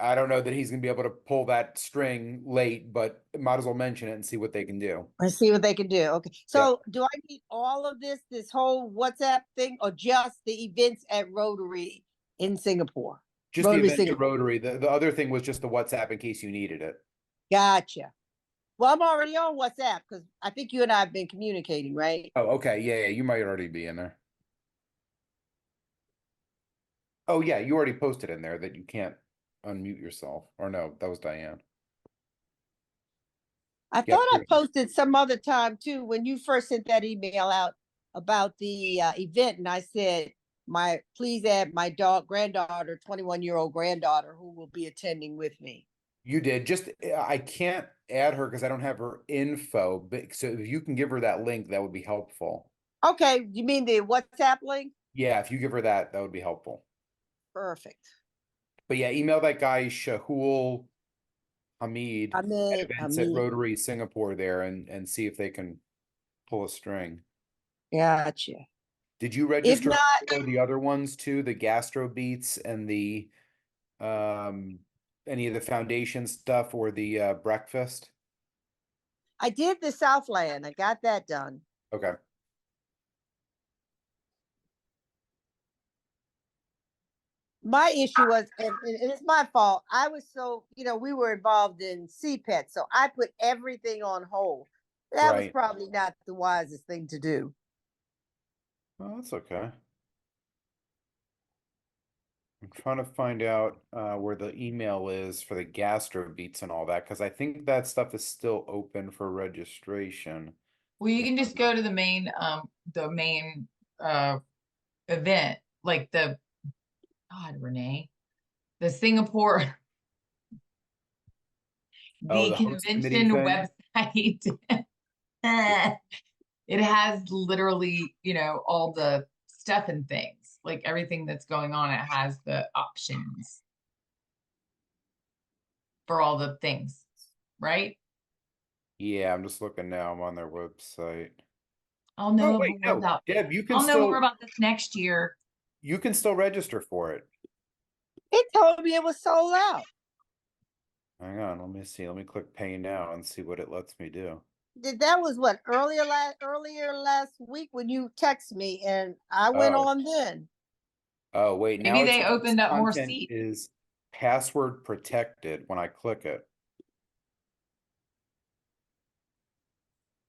Speaker 2: I don't know that he's gonna be able to pull that string late, but might as well mention it and see what they can do.
Speaker 9: Let's see what they can do. Okay. So do I need all of this whole WhatsApp thing, or just the events at Rotary in Singapore?
Speaker 2: Just
Speaker 9: Rotary
Speaker 2: the event at
Speaker 9: Singapore.
Speaker 2: Rotary. The other thing was just the WhatsApp in case you needed it.
Speaker 9: Gotcha. Well, I'm already on WhatsApp because I think you and I have been communicating, right?
Speaker 2: Oh, okay. Yeah, you might already be in there. Oh, yeah, you already posted in there that you can't unmute yourself. Or no, that was Diane.
Speaker 9: I
Speaker 2: Yep,
Speaker 9: thought I
Speaker 2: here.
Speaker 9: posted some other time too when you first sent that email out about the event, and I said, please add my granddaughter, 21-year-old granddaughter, who will be attending with me.
Speaker 2: You did. Just I can't add her because I don't have her info. But so if you can give her that link, that would be helpful.
Speaker 9: Okay, you mean the WhatsApp link?
Speaker 2: Yeah, if you give her that, that would be helpful.
Speaker 9: Perfect.
Speaker 2: But yeah, email that guy Shahul Hamid at events at Rotary Singapore there and see if they can pull a string.
Speaker 9: Gotcha.
Speaker 2: Did you register for the other ones too? The gastro beats and the any of the foundation stuff or the breakfast?
Speaker 9: I did the Southland. I got that done.
Speaker 2: Okay.
Speaker 9: My issue was, and it's my fault. I was so, we were involved in CPET, so I put everything on hold. That was probably not the wisest thing to do.
Speaker 2: Well, that's okay. I'm trying to find out where the email is for the gastro beats and all that, because I think that stuff is still open for registration.
Speaker 1: Well, you can just go to the main event, like the God, Renee, the Singapore, the convention website. It has literally, all the stuff and things, like everything that's going on. It has the options for all the things, right?
Speaker 2: Yeah, I'm just looking now. I'm on their website.
Speaker 1: I'll know
Speaker 2: wait,
Speaker 1: more about
Speaker 2: Deb, you can
Speaker 1: I'll
Speaker 2: still
Speaker 1: know more about this next year.
Speaker 2: You can still register for it.
Speaker 9: It told me it was sold out.
Speaker 2: Hang on, let me see. Let me click pay now and see what it lets me do.
Speaker 9: That was what earlier last week when you text me, and I went on then.
Speaker 2: Oh wait,
Speaker 1: Maybe
Speaker 2: now
Speaker 1: they opened up more seats.
Speaker 2: Is password protected when I click it.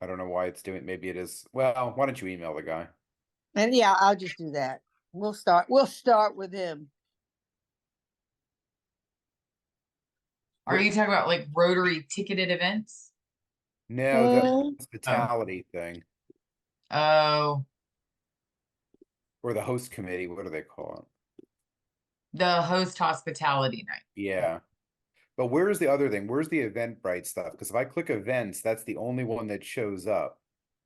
Speaker 2: I don't know why it's doing. Maybe it is. Well, why don't you email the guy?
Speaker 9: And yeah, I'll just do that. We'll start with him.
Speaker 1: Are you talking about like Rotary ticketed events?
Speaker 2: No, the hospitality thing.
Speaker 1: Oh.
Speaker 2: Or the host committee, what do they call it?
Speaker 1: The host hospitality night.
Speaker 2: Yeah. But where's the other thing? Where's the Eventbrite stuff? Because if I click events, that's the only one that shows up.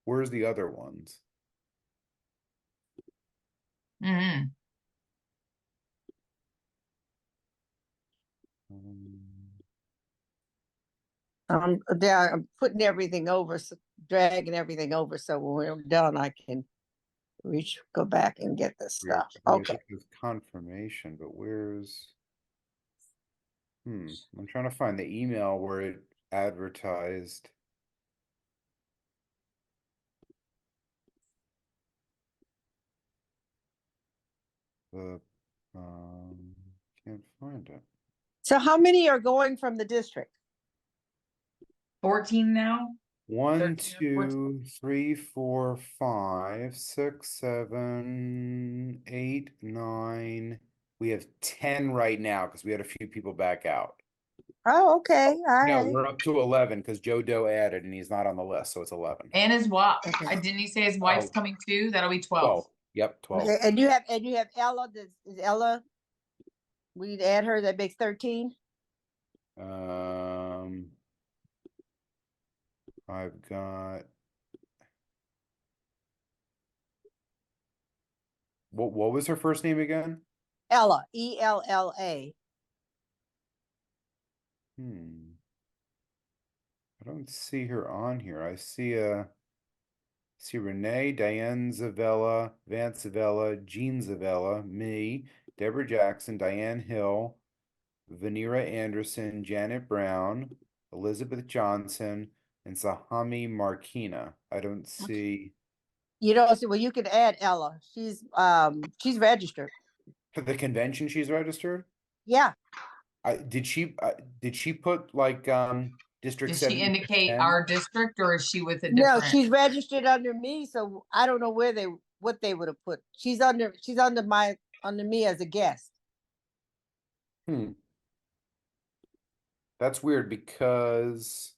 Speaker 2: Where's the other ones?
Speaker 1: Mm-hmm.
Speaker 9: I'm putting everything over, dragging everything over, so when we're done, I can go back and get this stuff. Okay.
Speaker 2: Confirmation, but where's? I'm trying to find the email where it advertised. The, can't find it.
Speaker 9: So how many are going from the district?
Speaker 1: 14 now.
Speaker 2: 1,
Speaker 1: 13 or 14.
Speaker 2: 2, 3, 4, 5, 6, 7, 8, 9. We have 10 right now because we had a few people back out.
Speaker 9: Oh, okay, all
Speaker 2: No,
Speaker 9: right.
Speaker 2: we're up to 11 because Joe Doe added and he's not on the list, so it's 11.
Speaker 1: And his wife.
Speaker 9: Okay.
Speaker 1: Didn't he say his wife's
Speaker 2: Oh.
Speaker 1: coming too? That'll be 12.
Speaker 2: 12. Yep, 12.
Speaker 9: Okay, and you have Ella, is Ella, we need to add her, that makes 13?
Speaker 2: I've got what was her first name again?
Speaker 9: Ella, ELLA.
Speaker 2: I don't see her on here. I see Renee, Diane Zavella, Vance Zavella, Jean Zavella, me, Deborah Jackson, Diane Hill, Vanira Anderson, Janet Brown, Elizabeth Johnson, and Sahami Markina. I don't see
Speaker 9: You know, so well, you can add Ella. She's registered.
Speaker 2: for the convention she's registered.
Speaker 9: Yeah.
Speaker 2: Did she put like District
Speaker 1: Did she indicate
Speaker 2: 7610?
Speaker 1: our district or is she with a
Speaker 9: No,
Speaker 1: different?
Speaker 9: she's registered under me, so I don't know what they would have put. She's under me as a guest.
Speaker 2: That's weird because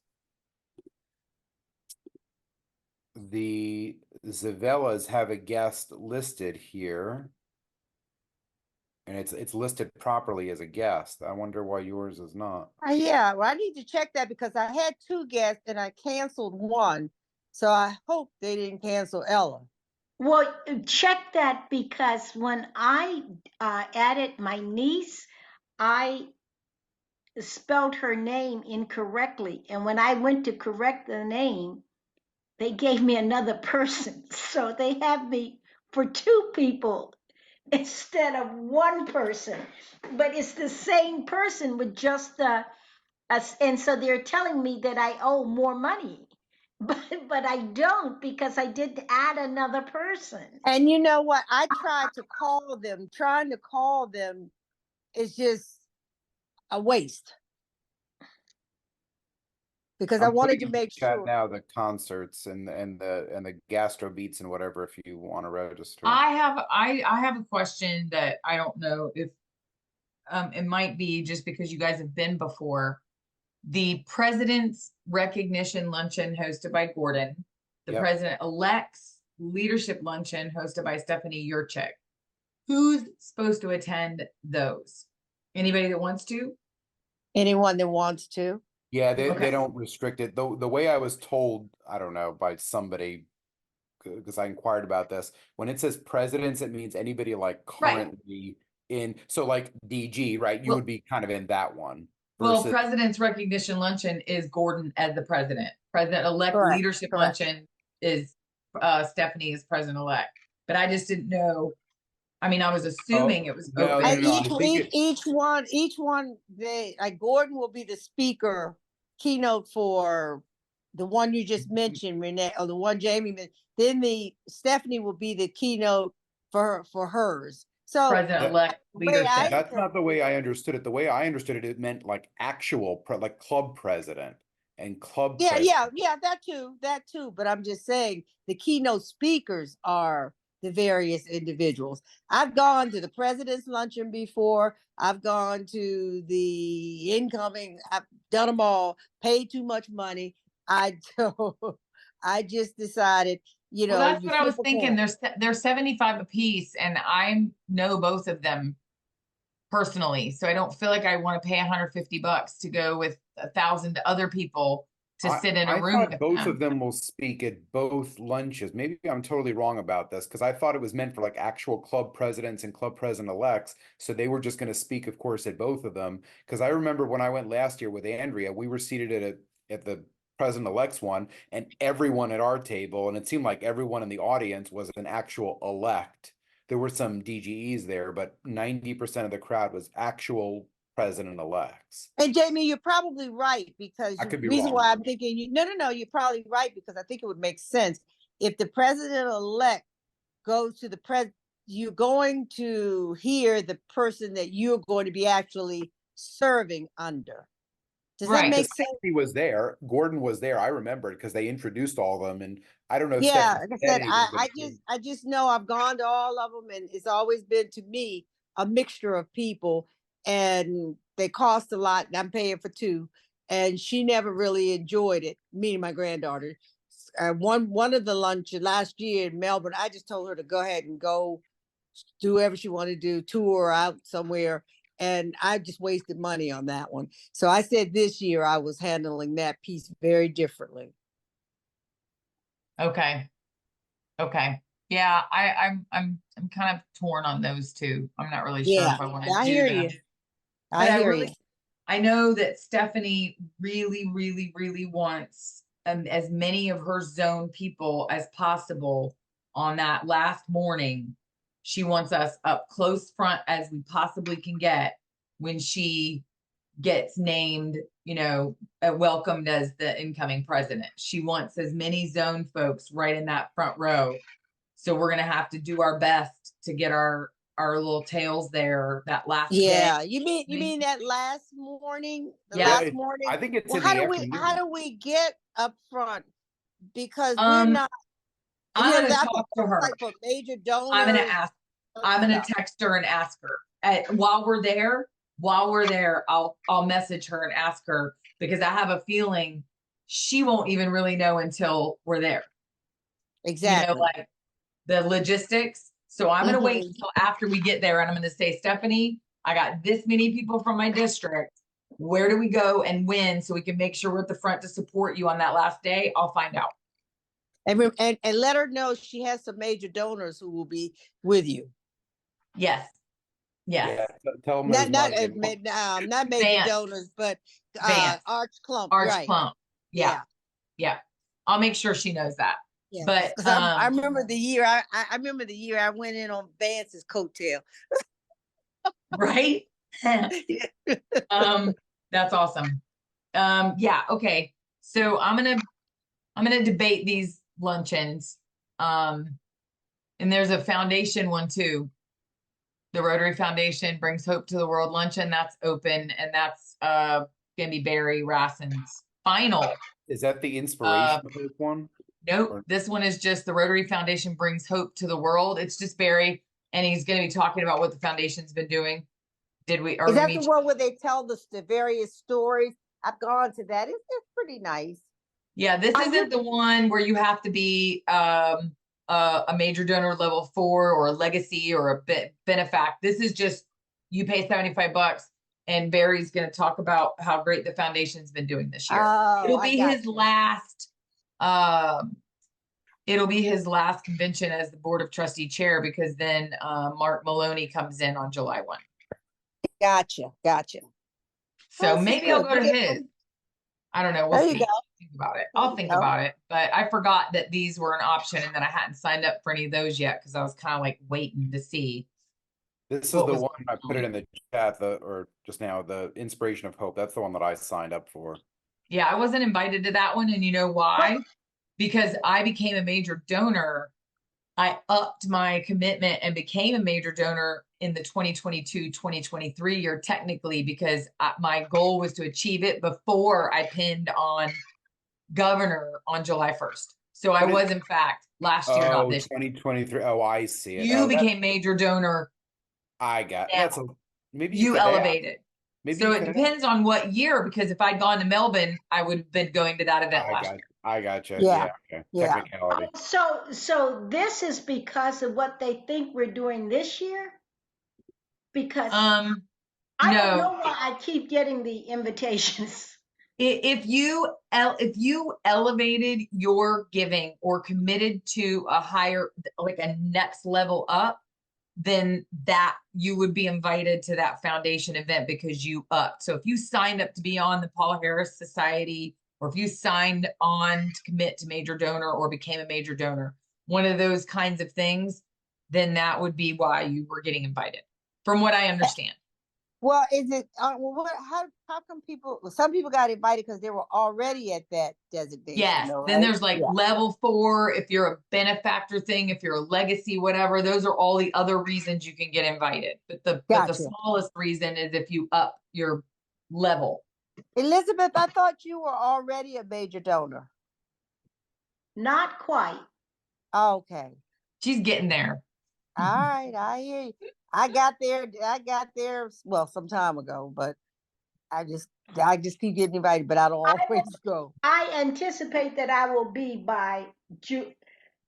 Speaker 2: the Zavellas have a guest listed here. And it's listed properly as a guest. I wonder why yours is not.
Speaker 9: Yeah, well, I need to check that because I had 2 guests and I canceled one. So I hope they didn't cancel Ella.
Speaker 5: Well, check that because when I added my niece, I spelled her name incorrectly. And when I went to correct the name, they gave me another person. So they have me for 2 people instead of 1 person. But it's the same person with just and so they're telling me that I owe more money. But I don't because I did add another person.
Speaker 9: And you know what? I tried to call them. Trying to call them is just a waste. Because I
Speaker 2: I'm
Speaker 9: wanted
Speaker 2: putting
Speaker 9: to
Speaker 2: in the
Speaker 9: make
Speaker 2: chat
Speaker 9: sure.
Speaker 2: now the concerts and the gastro beats and whatever if you want to register.
Speaker 1: I have a question that I don't know if it might be just because you guys have been before. The President's Recognition Luncheon hosted by Gordon, the
Speaker 2: Yep.
Speaker 1: President-elect's Leadership Luncheon hosted by Stephanie Yurchik. Who's supposed to attend those? Anybody that wants to?
Speaker 9: Anyone that wants to.
Speaker 2: Yeah,
Speaker 1: Okay.
Speaker 2: they don't restrict it. The way I was told, I don't know, by somebody, because I inquired about this, when it says presidents, it means anybody like currently in, so like DG, right? You
Speaker 1: Well-
Speaker 2: would be kind of in that one.
Speaker 1: Well,
Speaker 2: Versus,
Speaker 1: President's Recognition Luncheon is Gordon as the president. President-elect
Speaker 9: Correct,
Speaker 1: Leadership
Speaker 9: correct.
Speaker 1: Luncheon is Stephanie as president-elect. But I just didn't know. I mean, I was assuming it was
Speaker 2: no,
Speaker 1: open.
Speaker 2: no,
Speaker 9: And
Speaker 2: no, I think
Speaker 9: each one, they like Gordon will be the speaker keynote for the one you just mentioned, Renee, or the one Jamie mentioned. Then the Stephanie will be the keynote for hers. So
Speaker 1: President-elect
Speaker 9: the way
Speaker 1: leadership.
Speaker 2: that's not the way I understood it. The way I understood it, it meant like actual, like club president and club.
Speaker 9: yeah,
Speaker 2: president.
Speaker 9: yeah, that too. But I'm just saying the keynote speakers are the various individuals. I've gone to the president's luncheon before. I've gone to the incoming. I've done them all. Paid too much money. I just decided, you know.
Speaker 1: Well, that's
Speaker 9: you
Speaker 1: what I was
Speaker 9: flip a
Speaker 1: thinking.
Speaker 9: coin.
Speaker 1: There's 75 apiece, and I know both of them personally, so I don't feel like I want to pay $150 to go with 1,000 other people to sit in a
Speaker 2: I
Speaker 1: room
Speaker 2: thought
Speaker 1: with
Speaker 2: both
Speaker 1: them.
Speaker 2: of them will speak at both lunches. Maybe I'm totally wrong about this because I thought it was meant for like actual club presidents and club president-elects. So they were just going to speak, of course, at both of them. Because I remember when I went last year with Andrea, we were seated at the president-elect's one, and everyone at our table, and it seemed like everyone in the audience was an actual elect. There were some DGEs there, but 90% of the crowd was actual president-elects.
Speaker 9: And Jamie, you're probably right because
Speaker 2: I
Speaker 9: the
Speaker 2: could be
Speaker 9: reason
Speaker 2: wrong.
Speaker 9: why I'm thinking no, you're probably right because I think it would make sense if the president-elect goes to the you're going to hear the person that you're going to be actually serving under. Does that
Speaker 1: Right.
Speaker 9: make sense?
Speaker 2: He was there. Gordon was there. I remembered because they introduced all of them, and I don't know. If
Speaker 9: Yeah,
Speaker 2: Stephanie
Speaker 9: like I
Speaker 2: said
Speaker 9: said,
Speaker 2: anything, but
Speaker 9: I just know I've gone to all of them, and it's always been to me a mixture of people, and they cost a lot, and I'm paying for two. And she never really enjoyed it. Me and my granddaughter. One of the lunch last year in Melbourne, I just told her to go ahead and go do whatever she wanted to do, tour out somewhere. And I just wasted money on that one. So I said this year I was handling that piece very differently.
Speaker 1: Okay. Okay. Yeah, I'm kind of torn on those two. I'm not really sure
Speaker 9: Yeah,
Speaker 1: if I want
Speaker 9: I
Speaker 1: to do
Speaker 9: hear
Speaker 1: them.
Speaker 9: you.
Speaker 1: But
Speaker 9: I hear you.
Speaker 1: I know that Stephanie really, really, really wants as many of her zone people as possible on that last morning. She wants us up close front as we possibly can get when she gets named, welcomed as the incoming president. She wants as many zone folks right in that front row. So we're going to have to do our best to get our little tails there that last day.
Speaker 9: Yeah, you mean that last morning? The
Speaker 1: Yeah.
Speaker 9: last morning.
Speaker 2: I think it's
Speaker 9: Well,
Speaker 2: in
Speaker 9: how
Speaker 2: the
Speaker 9: do
Speaker 2: afternoon.
Speaker 9: how do we get up front? Because we're not.
Speaker 1: I'm going to
Speaker 9: that's
Speaker 1: talk to her.
Speaker 9: like for major donors.
Speaker 1: I'm going to ask. I'm going to text her and ask her. While we're there, I'll message her and ask her, because I have a feeling she won't even really know until we're there.
Speaker 9: Exactly.
Speaker 1: Like the logistics. So I'm going to wait until after we get there, and I'm going to say, Stephanie, I got this many people from my district. Where do we go and when, so we can make sure we're at the front to support you on that last day? I'll find out.
Speaker 9: And let her know she has some major donors who will be with you.
Speaker 1: Yes. Yes.
Speaker 2: Yeah, tell them
Speaker 9: Not major
Speaker 1: Vance.
Speaker 9: donors, but
Speaker 1: Vance.
Speaker 9: Arch Clump.
Speaker 1: Arch
Speaker 9: right.
Speaker 1: Clump. Yeah. Yeah. I'll make sure she knows that.
Speaker 9: Yeah.
Speaker 1: But
Speaker 9: I remember the year I remember the year I went in on Vance's coattail.
Speaker 1: Right? That's awesome. Yeah, okay. So I'm gonna debate these luncheons. And there's a foundation one too. The Rotary Foundation Brings Hope to the World luncheon. That's open, and that's gonna be Barry Rassen's final.
Speaker 2: Is that the inspiration one?
Speaker 1: Nope. This one is just the Rotary Foundation Brings Hope to the World. It's just Barry, and he's going to be talking about what the foundation's been doing. Is that
Speaker 9: the one where they tell the various stories? I've gone to that. It's pretty nice.
Speaker 1: Yeah, this isn't the one where you have to be a major donor level 4 or a legacy or a benefact. This is just, you pay $75 and Barry's going to talk about how great the foundation's been doing this year. It'll be his last. It'll be his last convention as the Board of Trustee chair, because then Mark Maloney comes in on July 1.
Speaker 9: Gotcha.
Speaker 1: So maybe I'll go to his. I don't know. We'll see. Think about it. I'll think about it. But I forgot that these were an option and that I hadn't signed up for any of those yet, because I was kind of like waiting to see.
Speaker 2: This is the one I put it in the chat, or just now, the Inspiration of Hope. That's the one that I signed up for.
Speaker 1: Yeah, I wasn't invited to that one, and you know why? Because I became a major donor. I upped my commitment and became a major donor in the 2022-2023 year, technically, because my goal was to achieve it before I pinned on governor on July 1st. So I was, in fact, last year, not this
Speaker 2: 2023. Oh, I see it.
Speaker 1: You became major donor.
Speaker 2: I got that's maybe
Speaker 1: you elevated.
Speaker 2: Maybe
Speaker 1: so it depends on what year, because if I'd gone to Melbourne, I would have been going to that event last year.
Speaker 2: I gotcha.
Speaker 9: Yeah.
Speaker 2: Okay.
Speaker 9: Yeah.
Speaker 2: Technicality.
Speaker 5: So this is because of what they think we're doing this year? Because I don't know why I keep getting the invitations.
Speaker 1: If you elevated your giving or committed to a higher, like a next level up, then that you would be invited to that foundation event because you upped. So if you signed up to be on the Paul Harris Society, or if you signed on to commit to major donor or became a major donor, one of those kinds of things, then that would be why you were getting invited, from what I understand.
Speaker 9: Well, is it, well, how come some people got invited because they were already at that designation,
Speaker 1: Yes.
Speaker 9: though,
Speaker 1: Then
Speaker 9: right?
Speaker 1: there's like
Speaker 9: Yeah.
Speaker 1: level 4, if you're a benefactor thing, if you're a legacy, whatever, those are all the other reasons you can get invited. But the
Speaker 9: Gotcha.
Speaker 1: smallest reason is if you up your level.
Speaker 9: Elizabeth, I thought you were already a major donor.
Speaker 5: Not quite.
Speaker 9: Okay.
Speaker 1: She's getting there.
Speaker 9: All right, I hear you. I got there, well, some time ago, but I just keep getting invited, but I don't always go.
Speaker 5: I anticipate that I will be by June.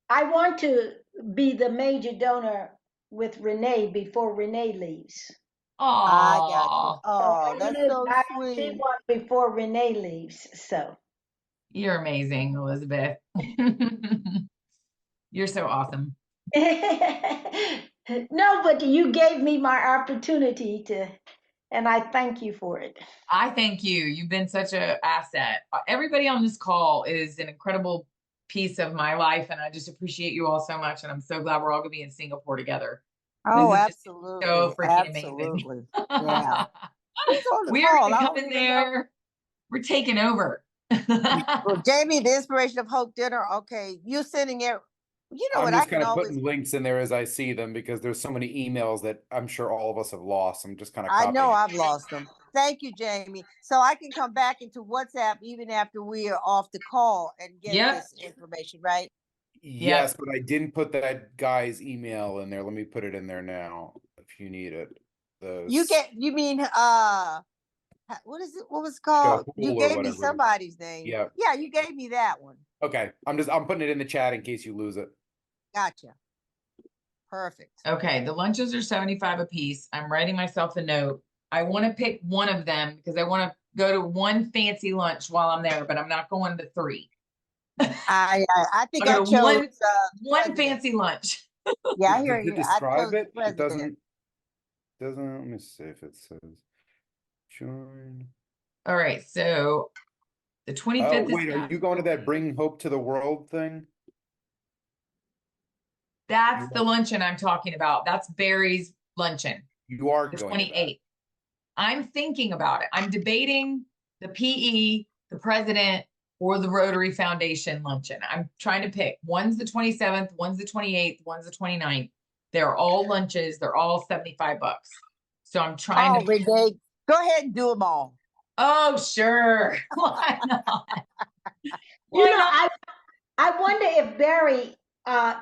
Speaker 5: I want to be the major donor with Renee before Renee leaves.
Speaker 9: I got you.
Speaker 1: Oh,
Speaker 9: Oh, that's so
Speaker 5: I
Speaker 9: sweet.
Speaker 5: one before Renee leaves. So
Speaker 1: you're amazing, Elizabeth. You're so awesome.
Speaker 5: no, but you gave me my opportunity to, and I thank you for it.
Speaker 1: I thank you. You've been such an asset. Everybody on this call is an incredible piece of my life, and I just appreciate you all so much. And I'm so glad we're all going to be in Singapore together.
Speaker 9: Oh,
Speaker 1: This is just
Speaker 9: absolutely.
Speaker 1: so freaking
Speaker 9: Absolutely.
Speaker 1: amazing.
Speaker 9: Yeah. Who's on the
Speaker 1: We're
Speaker 9: call?
Speaker 1: going to
Speaker 9: I
Speaker 1: come
Speaker 9: don't
Speaker 1: in
Speaker 9: even know.
Speaker 1: there. We're taking over.
Speaker 9: Well, Jamie, the Inspiration of Hope dinner. Okay, you sending it. You know
Speaker 2: I'm
Speaker 9: what?
Speaker 2: just
Speaker 9: I
Speaker 2: kind
Speaker 9: can
Speaker 2: of
Speaker 9: always.
Speaker 2: putting links in there as I see them because there's so many emails that I'm sure all of us have lost. I'm just kind of
Speaker 9: I
Speaker 2: copying.
Speaker 9: know I've lost them. Thank you, Jamie. So I can come back into WhatsApp even after we are off the call and get
Speaker 1: Yep.
Speaker 9: this information, right?
Speaker 2: Yes, but I didn't put that guy's email in there. Let me put it in there now if you need it.
Speaker 9: You mean what is it? What was it called? You
Speaker 2: Shahool or
Speaker 9: gave me
Speaker 2: whatever.
Speaker 9: somebody's name.
Speaker 2: Yeah.
Speaker 9: Yeah, you gave me that one.
Speaker 2: Okay. I'm putting it in the chat in case you lose it.
Speaker 9: Gotcha. Perfect.
Speaker 1: Okay, the lunches are 75 a piece. I'm writing myself a note. I want to pick one of them because I want to go to one fancy lunch while I'm there, but I'm not going to 3.
Speaker 9: I think
Speaker 1: I'll
Speaker 9: I
Speaker 1: go to
Speaker 9: chose
Speaker 1: one
Speaker 9: president.
Speaker 1: fancy lunch.
Speaker 9: Yeah, I hear
Speaker 2: Does
Speaker 9: you.
Speaker 2: it
Speaker 9: I
Speaker 2: describe
Speaker 9: chose
Speaker 2: it? It
Speaker 9: president.
Speaker 2: doesn't, let me see if it says join.
Speaker 1: All right, so the 25th
Speaker 2: Oh, wait,
Speaker 1: is
Speaker 2: are you going to that Bring Hope to the World thing?
Speaker 1: that's the luncheon I'm talking about. That's Barry's luncheon,
Speaker 2: You are
Speaker 1: the
Speaker 2: going to that.
Speaker 1: 28th. I'm thinking about it. I'm debating the PE, the president, or the Rotary Foundation luncheon. I'm trying to pick. One's the 27th, one's the 28th, one's the 29th. They're all lunches. They're all $75. So I'm trying to.
Speaker 9: Renee, go ahead and do them all.
Speaker 1: Oh, sure. Why not?
Speaker 5: You know, I wonder if Barry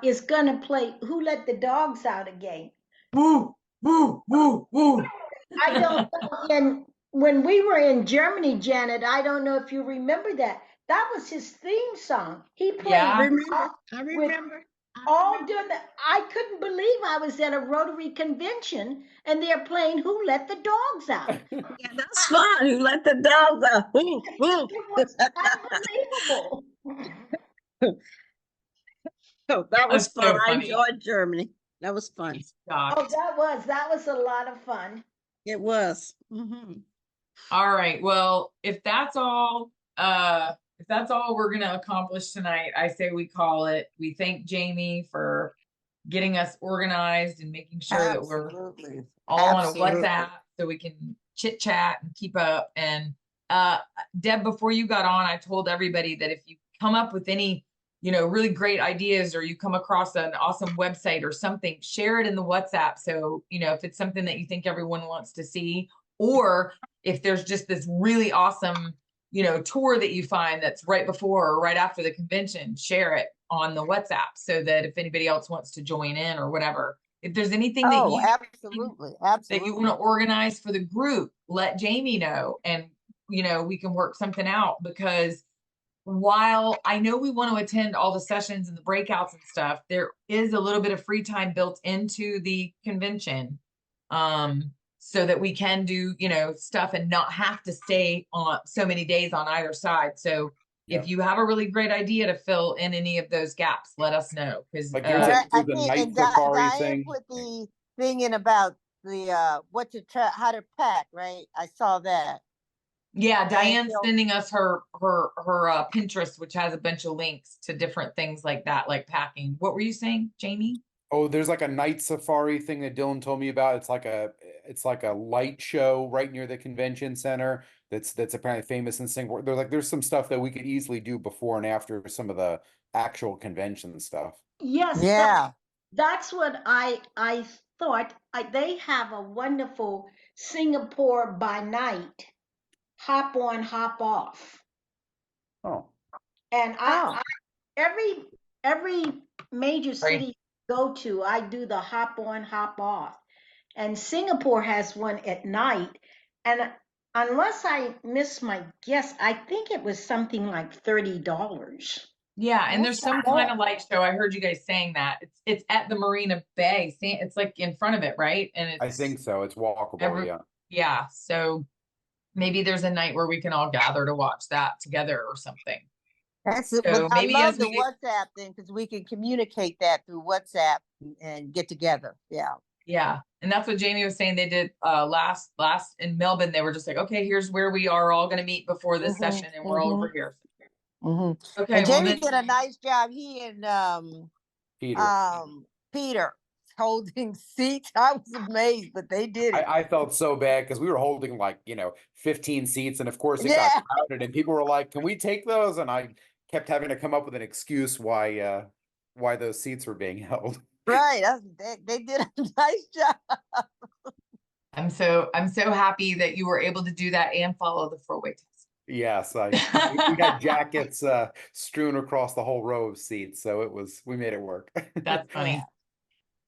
Speaker 5: is gonna play Who Let the Dogs Out again.
Speaker 1: Woo, woo, woo, woo.
Speaker 5: I don't know. And when we were in Germany, Janet, I don't know if you remember that. That was his theme song. He played.
Speaker 1: Yeah.
Speaker 6: I remember.
Speaker 5: All during the, I couldn't believe I was at a Rotary convention and they're playing Who Let the Dogs Out.
Speaker 6: Yeah, that's fun. You let the dogs out. Woo, woo.
Speaker 5: It was unbelievable.
Speaker 6: Oh, that was
Speaker 1: That's so
Speaker 6: fun. I
Speaker 1: funny.
Speaker 6: enjoyed Germany. That was fun.
Speaker 5: Oh, that was a lot of fun.
Speaker 6: It was. Mm-hmm.
Speaker 1: All right. Well, if that's all we're gonna accomplish tonight, I say we call it. We thank Jamie for getting us organized and making sure that we're all on a WhatsApp so we can chit chat and keep up. And Deb, before you got on, I told everybody that if you come up with any, really great ideas or you come across an awesome website or something, share it in the WhatsApp. So, if it's something that you think everyone wants to see, or if there's just this really awesome, tour that you find that's right before or right after the convention, share it on the WhatsApp so that if anybody else wants to join in or whatever, if there's anything that you that you want to organize for the group, let Jamie know, and we can work something out. Because while I know we want to attend all the sessions and the breakouts and stuff, there is a little bit of free time built into the convention, so that we can do stuff and not have to stay on so many days on either side. So if you have a really great idea to fill in any of those gaps, let us know. Because
Speaker 2: Like there's a night safari thing.
Speaker 9: Put the thing in about the how to pack, right? I saw that.
Speaker 1: Yeah, Diane's sending us her Pinterest, which has a bunch of links to different things like that, like packing. What were you saying, Jamie?
Speaker 2: Oh, there's like a night safari thing that Dylan told me about. It's like it's like a light show right near the convention center. That's apparently famous in Singapore. There's some stuff that we could easily do before and after some of the actual convention stuff.
Speaker 5: Yes,
Speaker 9: Yeah.
Speaker 5: that's what I thought. They have a wonderful Singapore by night, hop on, hop off.
Speaker 2: Oh,
Speaker 5: And
Speaker 9: Oh.
Speaker 5: every major
Speaker 1: Right.
Speaker 5: city I go to, I do the hop on, hop off. And Singapore has one at night. And unless I miss my guess, I think it was something like $30.
Speaker 1: Yeah, and there's some kind
Speaker 9: Oh.
Speaker 1: of light show. I heard you guys saying that. It's at the Marina Bay. It's like in front of it, right? And
Speaker 2: I
Speaker 1: it's
Speaker 2: think so. It's walkable.
Speaker 1: every
Speaker 2: Yeah.
Speaker 1: yeah. So maybe there's a night where we can all gather to watch that together or something.
Speaker 9: That's it.
Speaker 1: So
Speaker 9: But I
Speaker 1: maybe
Speaker 9: love
Speaker 1: as
Speaker 9: the
Speaker 1: we get,
Speaker 9: WhatsApp thing because we can communicate that through WhatsApp and get together. Yeah.
Speaker 1: yeah, and that's what Jamie was saying. They did last in Melbourne. They were just like, okay, here's where we are all going to meet before this
Speaker 9: Mhm,
Speaker 1: session, and we're all
Speaker 9: mhm.
Speaker 1: over here.
Speaker 9: Mm-hmm.
Speaker 1: Okay,
Speaker 9: And
Speaker 1: well
Speaker 9: Jamie
Speaker 1: then,
Speaker 9: did a nice job. He and
Speaker 2: Peter.
Speaker 9: Peter holding seats. I was amazed, but they did it.
Speaker 2: I felt so bad because we were holding like, 15 seats, and of course it got
Speaker 9: Yeah.
Speaker 2: crowded and people were like, can we take those? And I kept having to come up with an excuse why those seats were being held.
Speaker 9: Right. They did a nice job.
Speaker 1: I'm so happy that you were able to do that and follow the 4-way test.
Speaker 2: Yes, we got jackets strewn across the whole row of seats, so we made it work.
Speaker 1: That's funny.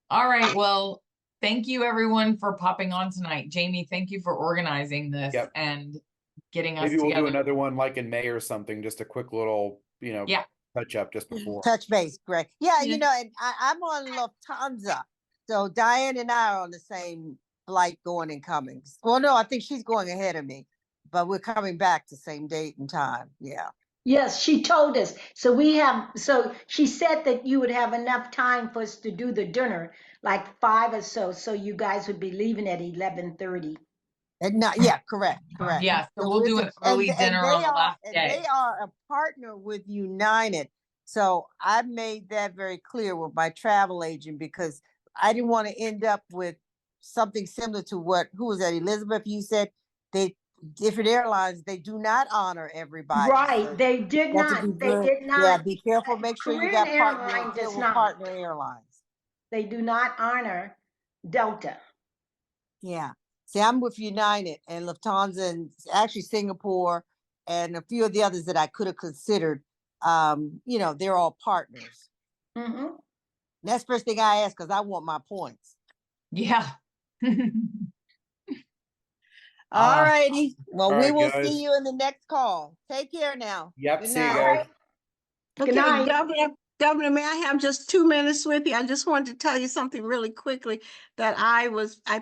Speaker 1: All right, well, thank you everyone for popping on tonight. Jamie, thank you for organizing this
Speaker 2: Yep.
Speaker 1: and getting us
Speaker 2: Maybe we'll do
Speaker 1: together.
Speaker 2: another one like in May or something, just a quick little,
Speaker 1: Yeah.
Speaker 2: touch up just before.
Speaker 9: Touch base, Greg. Yeah,
Speaker 1: Yeah.
Speaker 9: and I'm on Lufthansa. So Diane and I are on the same flight going and coming. Well, no, I think she's going ahead of me, but we're coming back the same date and time. Yeah.
Speaker 5: Yes, she told us. So she said that you would have enough time for us to do the dinner, like 5 or so you guys would be leaving at 11:30.
Speaker 9: And not, yeah, correct.
Speaker 1: Yeah, so we'll
Speaker 9: we're
Speaker 1: do
Speaker 9: ju-
Speaker 1: an early dinner on the last
Speaker 9: and
Speaker 1: day.
Speaker 9: they are a partner with United. So I made that very clear with my travel agent because I didn't want to end up with something similar to who was that, Elizabeth? You said different airlines, they do not honor everybody.
Speaker 5: Right,
Speaker 9: So
Speaker 5: they did
Speaker 9: you have to
Speaker 5: not.
Speaker 9: be
Speaker 5: They
Speaker 9: good.
Speaker 5: did not.
Speaker 9: Yeah, be careful. Make sure you got
Speaker 5: Korean Airline
Speaker 9: deal
Speaker 5: does
Speaker 9: with
Speaker 5: not.
Speaker 9: partner airlines.
Speaker 5: They do not honor Delta.
Speaker 9: Yeah. See, I'm with United and Lufthansa and actually Singapore and a few of the others that I could have considered. They're all partners.
Speaker 5: Mm-hmm.
Speaker 9: That's the first thing I ask because I want my points.
Speaker 1: Yeah.
Speaker 9: All righty. Well,
Speaker 2: all
Speaker 9: we
Speaker 2: right,
Speaker 9: will
Speaker 2: guys.
Speaker 9: see you in the next call. Take care now.
Speaker 2: Yep,
Speaker 9: Good
Speaker 2: see you
Speaker 9: night.
Speaker 2: guys.
Speaker 5: Good
Speaker 6: Okay,
Speaker 5: night.
Speaker 6: Governor, may I have just 2 minutes with you? I just wanted to tell you something really quickly that I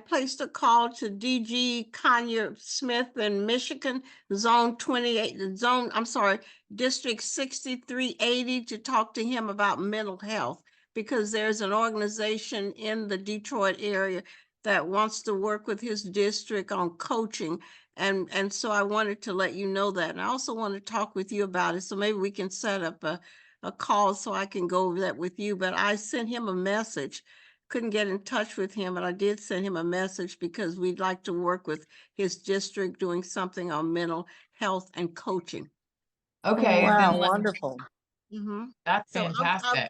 Speaker 6: placed a call to DG Kanye Smith in Michigan, District 6380 to talk to him about mental health because there's an organization in the Detroit area that wants to work with his district on coaching. And so I wanted to let you know that. And I also want to talk with you about it. So maybe we can set up a call so I can go over that with you. But I sent him a message. Couldn't get in touch with him, but I did send him a message because we'd like to work with his district doing something on mental health and coaching.
Speaker 1: Okay,
Speaker 9: Wow,
Speaker 1: then
Speaker 9: wonderful.
Speaker 6: Mm-hmm.
Speaker 1: that's
Speaker 6: So
Speaker 1: fantastic.